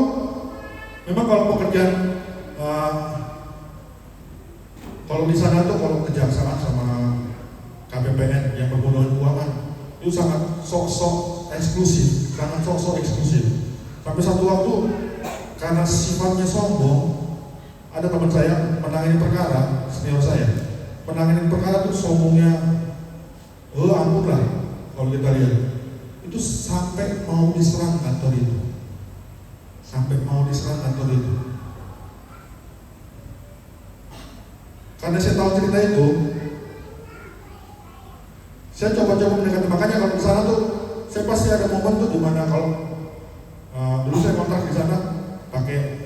memang kalau pekerjaan kalau di sana tuh kalau kejaksaan sama KPPN yang berhubungan keuangan itu sangat sok-sok eksklusif. Sampai satu waktu karena sifatnya sombong, ada teman saya menangani perkara, senior saya menangani perkara tuh sombongnya, ampun lah kalau kita lihat itu sampai mau diserang kantor itu. Karena saya tahu cerita itu, saya coba-coba mendekati. Makanya kalau di sana tuh, saya pasti ada momen tuh dimana kalau dulu saya kontrak di sana pakai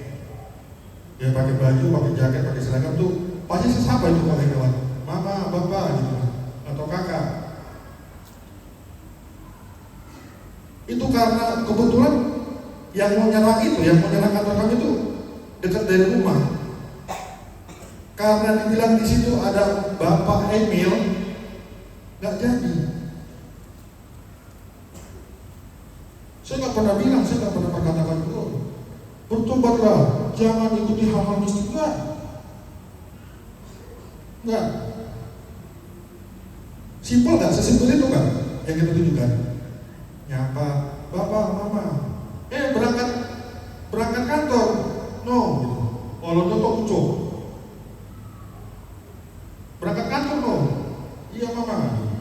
baju, pakai jaket, pakai seragam tuh pasti saya sapa itu kalau lewat, mama, bapak gitu atau kakak. Itu karena kebetulan yang mau nyerang kantor kami itu dekat dari rumah. Karena dibilang di situ ada Bapak Emil, nggak jadi. Saya nggak pernah bilang, saya nggak pernah perkatakan dulu, bertobatlah, jangan ikuti hal-hal mistik, nggak. Simpel nggak? Sesimpel itu kan yang kita tunjukkan. Nyapa, bapak, mama, berangkat kantor, no, gitu. Kalau toto ucok, berangkat kantor, no, iya mama.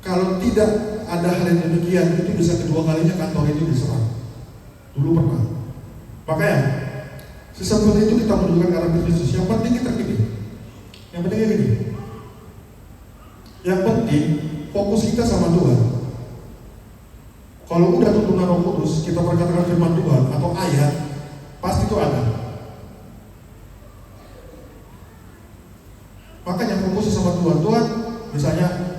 Kalau tidak ada hal yang demikian, itu bisa kedua kalinya kantor itu diserang. Dulu pernah. Makanya, seseperti itu kita menunjukkan karakter Yesus. Yang penting kita gini. Yang penting fokus kita sama Tuhan. Kalau udah tuntunan Roh Kudus, kita perkatakan firman Tuhan atau ayat, pasti itu ada. Makanya fokus sama Tuhan. Misalnya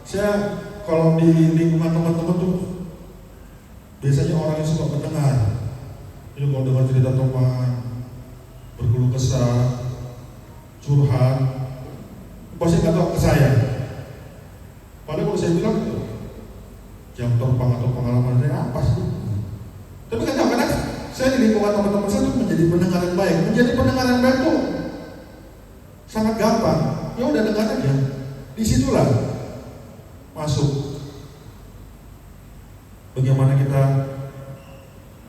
saya kalau di lingkungan teman-teman tuh biasanya orang yang suka mendengar. Ini kalau dengar cerita teman, berkeluh kesah, curhat, pasti nggak tahu ke saya. Padahal kalau saya bilang jam terbang atau pengalaman saya apa sih? Tapi kadang-kadang saya di lingkungan teman-teman saya tuh menjadi pendengar yang baik. Menjadi pendengar yang baik tuh sangat gampang. Ya udah dengar aja. Disitulah masuk bagaimana kita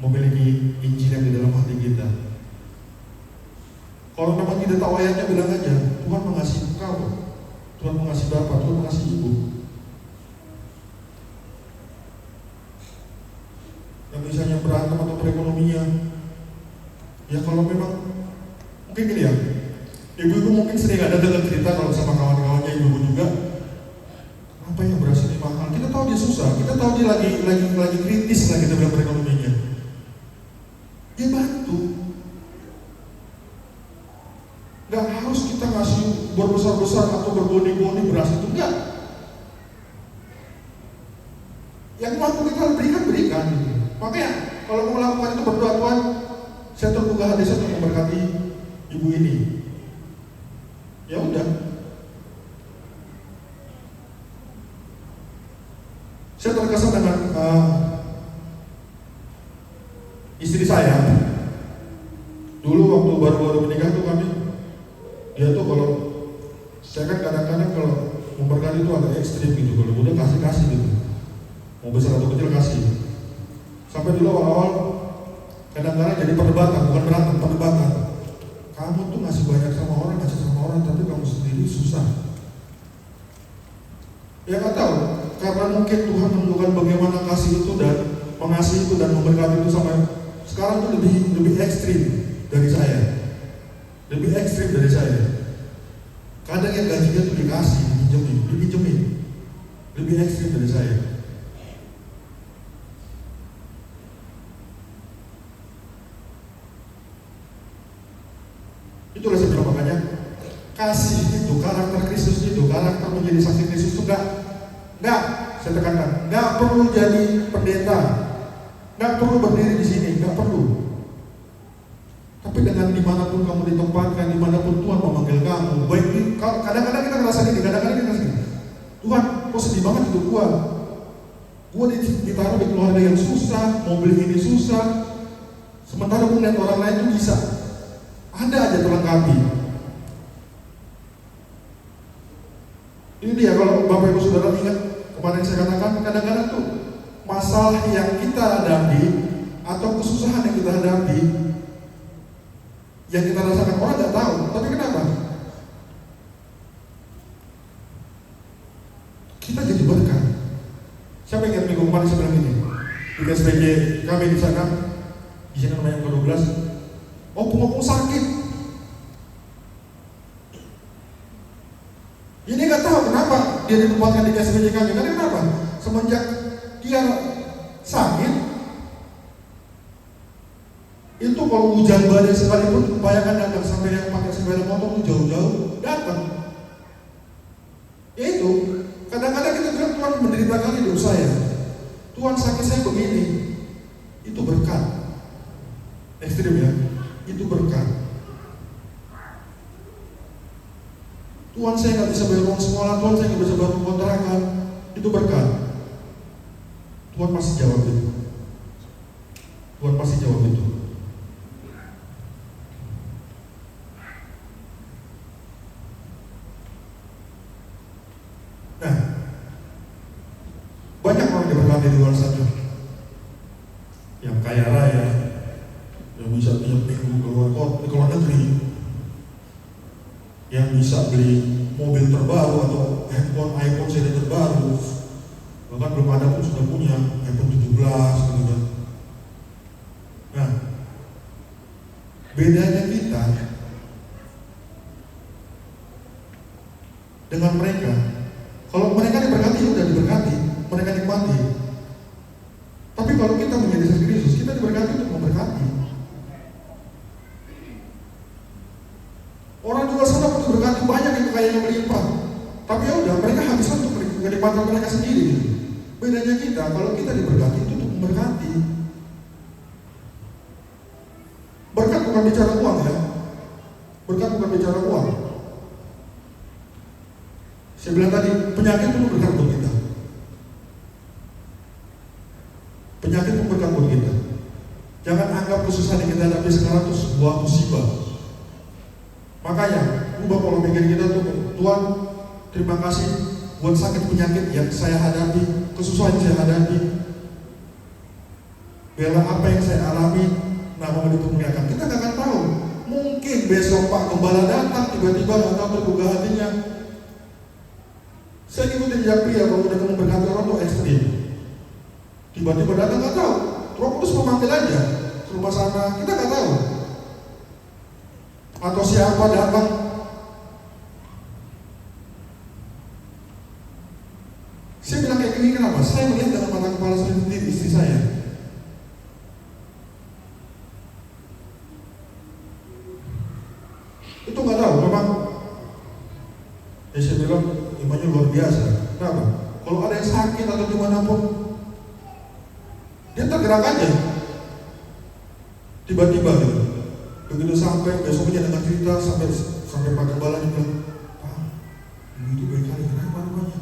memiliki Injil yang di dalam hati kita. Kalau memang tidak tahu ayatnya, bilang aja, Tuhan mengasihi engkau, Tuhan mengasihi bapak, Tuhan mengasihi ibu. Yang misalnya berantem atau perekonomian, ya kalau memang mungkin gini ya, ibu-ibu mungkin sering ada dengar cerita kalau sama kawan-kawannya ibu-ibu juga, Apa yang beras ini mahal? Kita tahu dia susah, kita tahu dia lagi kritis lah kita bilang perekonomiannya. Dia bantu. Gak harus kita ngasih berbesar-besar atau berboni-boni beras itu, enggak. Yang mampu kita berikan gitu. Makanya kalau mau melakukan itu berdoa, Tuhan, saya terbuka hati saya untuk memberkati ibu ini. Ya udah. Saya terkesan dengan istri saya. Dulu waktu baru-baru menikah tuh kami, dia tuh kalau saya kan kadang-kadang kalau memberkati itu agak ekstrim gitu. Kalau udah kasih gitu, mau besar atau kecil kasih. Sampai dulu awal-awal kadang-kadang jadi perdebatan, bukan berantem, perdebatan. Kamu tuh ngasih banyak sama orang, tapi kamu sendiri susah. Ya nggak tahu, karena mungkin Tuhan menunjukkan bagaimana kasih itu dan mengasihi itu dan memberkati itu sampai sekarang tuh lebih ekstrim dari saya, Kadang yang gajinya tuh dikasih, dipinjemin, lebih ekstrim dari saya. Itulah saya bilang, makanya kasih itu, karakter Kristus itu, karakter menjadi saksi Kristus itu enggak, saya tekankan, enggak perlu jadi pendeta, enggak perlu berdiri di sini, enggak perlu. Tapi dengan dimanapun kamu ditempatkan, dimanapun Tuhan memanggil kamu, baik di, kadang-kadang kita ngerasa gini, kadang-kadang kita ngerasa gini, Tuhan, kok sedih banget hidup gua ditaruh di keluarga yang susah, mau beli ini susah, sementara gua ngeliat orang lain tuh bisa, ada aja terlengkapi. Ini dia, kalau Bapak Ibu Saudara ingat kemarin saya katakan, kadang-kadang tuh masalah yang kita hadapi atau kesusahan yang kita hadapi, yang kita rasakan orang nggak tahu, tapi kenapa? Kita jadi berkat. Siapa yang ingat minggu kemarin saya bilang ini? Di SPJ kami di sana namanya ke-12, opung sakit. Ini nggak tahu kenapa dia ditempatkan di SPJ kami. Karena kenapa? Semenjak dia sakit, itu kalau hujan badai sekalipun, bayangkan datang sampai yang pakai sepeda motor itu jauh-jauh datang. Ya itu, kadang-kadang kita bilang Tuhan menderitakan hidup saya, Tuhan sakit saya begini, itu berkat. Ekstrim ya, itu berkat. Tuhan saya nggak bisa bayar uang sekolah, Tuhan saya nggak bisa bayar kontrakan, itu berkat. Tuhan pasti jawab itu. Tuhan pasti jawab itu. Nah, banyak orang diberkati di luar sana, yang kaya raya, yang bisa tiap minggu ke luar negeri, yang bisa beli mobil terbaru atau iPhone seri terbaru, bahkan belum ada pun sudah punya iPhone 17 gitu kan. Nah, bedanya kita dengan mereka, kalau mereka diberkati, udah diberkati, mereka nikmati. Tapi kalau kita menjadi saksi Kristus, kita diberkati untuk memberkati. Orang di luar sana pun diberkati banyak yang kayaknya melimpah, tapi ya udah mereka habiskan untuk menikmati mereka sendiri. Bedanya kita, kalau kita diberkati itu untuk memberkati. Berkat bukan bicara uang ya, berkat bukan bicara uang. Saya bilang tadi, penyakit pun berkat buat kita. Penyakit pun berkat buat kita. Jangan anggap kesusahan yang kita hadapi sekarang itu sebuah musibah. Makanya, ubah pola pikir kita tuh, Tuhan, terima kasih buat sakit penyakit yang saya hadapi, kesusahan yang saya hadapi. Biarlah apa yang saya alami, nama dipermuliakan. Kita gak akan tahu. Mungkin besok Pak Gembala datang, tiba-tiba gak tahu tergugah hatinya. Saya ikutin jejak pria kalau udah memberkati orang tuh ekstrim. Tiba-tiba datang nggak tahu, Roh Kudus memanggil aja ke rumah sana, kita nggak tahu. Atau siapa datang. ini kenapa? Saya melihat dengan mata kepala saya sendiri, istri saya. Itu nggak tahu, memang saya bilang imannya luar biasa. Kenapa? Kalau ada yang sakit atau dimanapun, dia tergerak aja. Tiba-tiba gitu. Begitu sampai besoknya dengan cerita sampai Pak Gembalanya bilang, Pak, ibu itu baik kali, kenapa rupanya?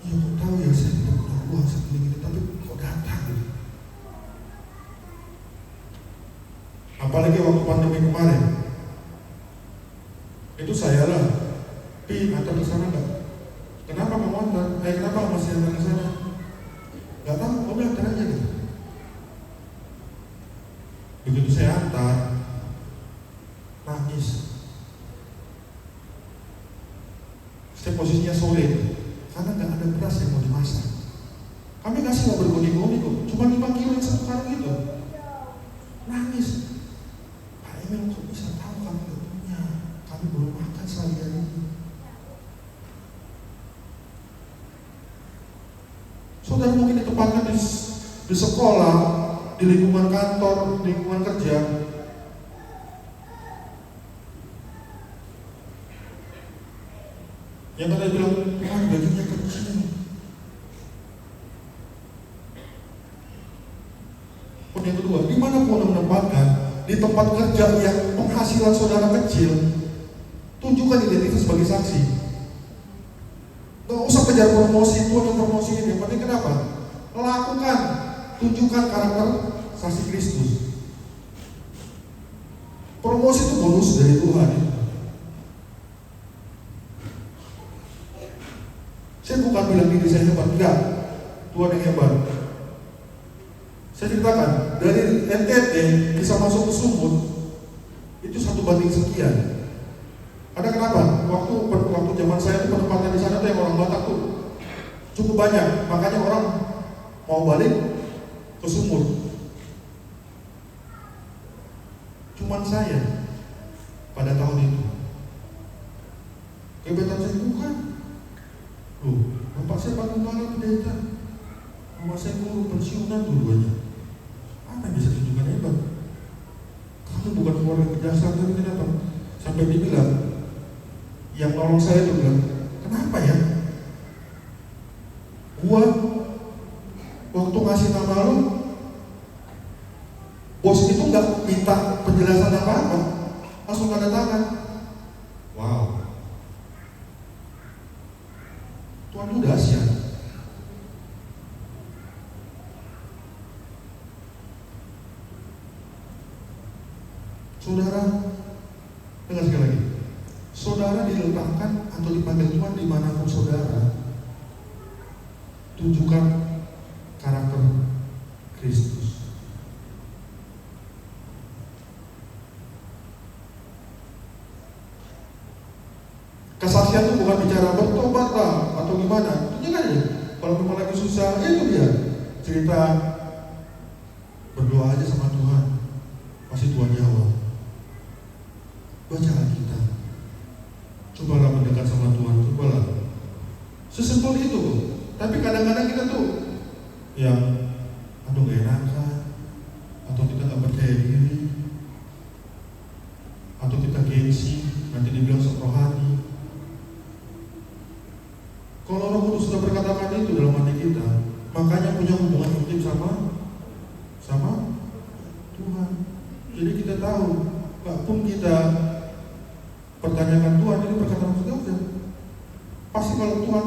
Ya kok tahu ya, saya tidak punya uang segini gitu, tapi kok datang gitu. Apalagi waktu pandemi kemarin, itu saya lah, Pi, antar ke sana nggak? Kenapa mau antar? Kenapa masih antar ke sana? Nggak tahu, kamu antar aja gitu. Begitu saya antar, nangis. Saya posisinya sore, karena nggak ada beras yang mau dimasak. Kami kasih mau bergoni-goni kok, cuma 5 kilo yang 1 karung gitu. Nangis. Pak Emil kok bisa tahu kami nggak punya? Kami belum makan seharian ini. Saudara mungkin ditempatkan di sekolah, di lingkungan kantor, di lingkungan kerja. Yang ada bilang, Tuhan gajinya kecil. Pun yang kedua, di mana pun menempatkan di tempat kerja yang penghasilan saudara kecil, tunjukkan identitas sebagai saksi. Gak usah kejar promosi, Tuhan yang promosi ini. Yang penting kenapa? Lakukan, tunjukkan karakter saksi Kristus. Promosi itu bonus dari Tuhan. Saya bukan bilang diri saya hebat, enggak. Tuhan yang hebat. Saya ceritakan, dari NTT bisa masuk ke Sumut, itu 1 banding sekian. Ada kenapa? Waktu zaman saya itu penempatan di sana tuh yang orang Batak tuh cukup banyak, makanya orang mau balik ke Sumut. Cuman saya pada tahun itu, kebetulan saya bukan. Loh, bapak saya Pak Gembala pendeta, mama saya guru pensiunan dua-duanya. Apa yang bisa tunjukkan hebat? Kamu bukan keluarga kejaksaan, tapi kenapa? Sampai dibilang, yang nolong saya itu bilang, kenapa ya? Gua waktu ngasih nama lo, bos itu nggak minta penjelasan apa-apa, langsung tanda tangan. Wow. Tuhan itu dahsyat. Saudara, dengar sekali lagi. Saudara diletakkan atau dipanggil Tuhan dimanapun saudara, tunjukkan karakter Kristus. Kesaksian itu bukan bicara bertobat lah atau gimana, tunjukkan aja. Kalau memang lagi susah, ya itu dia cerita, berdoa aja sama Tuhan, pasti Tuhan jawab. Baca Alkitab, cobalah mendekat sama Tuhan, cobalah. Sesimpel itu. Tapi kadang-kadang kita tuh yang aduh gak enakan, atau kita gak percaya diri, atau kita gengsi, nanti dibilang sok rohani. Kalau Roh Kudus sudah berkatakan itu dalam hati kita, makanya punya hubungan intim sama Tuhan. Jadi kita tahu, gak pun kita pertanyakan Tuhan, ini perkataan saudara, pasti kalau Tuhan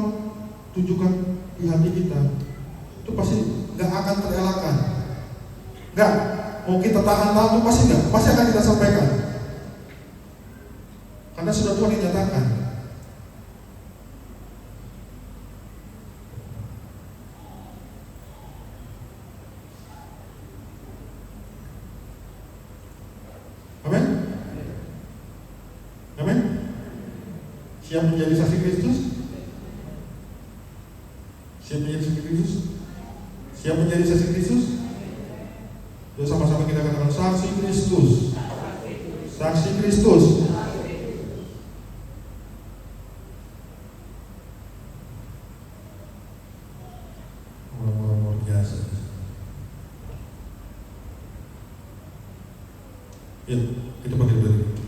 tunjukkan di hati kita, itu pasti gak akan terelakkan. Gak, mau kita tahan-tahan itu pasti gak, pasti akan kita sampaikan. Karena sudah Tuhan yang nyatakan. Amin? Amin? Siap menjadi saksi Kristus? Siap menjadi saksi Kristus? Siap menjadi saksi Kristus? Yuk sama-sama kita katakan saksi Kristus. Saksi Kristus. Ya, kita pakai berdiri.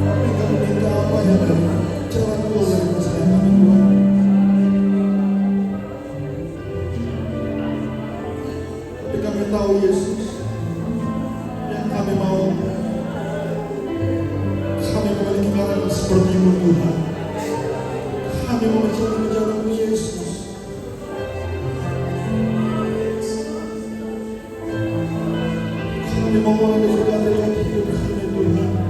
Kami gak minta apa ya dari jalan keluar dari masalah kami Tuhan. Tapi kami tahu Yesus, yang kami mau, kami memiliki karakter seperti-Mu Tuhan. Kami mau mencoba jalan-Mu Yesus. Kami mau mulai dari hidup kami Tuhan.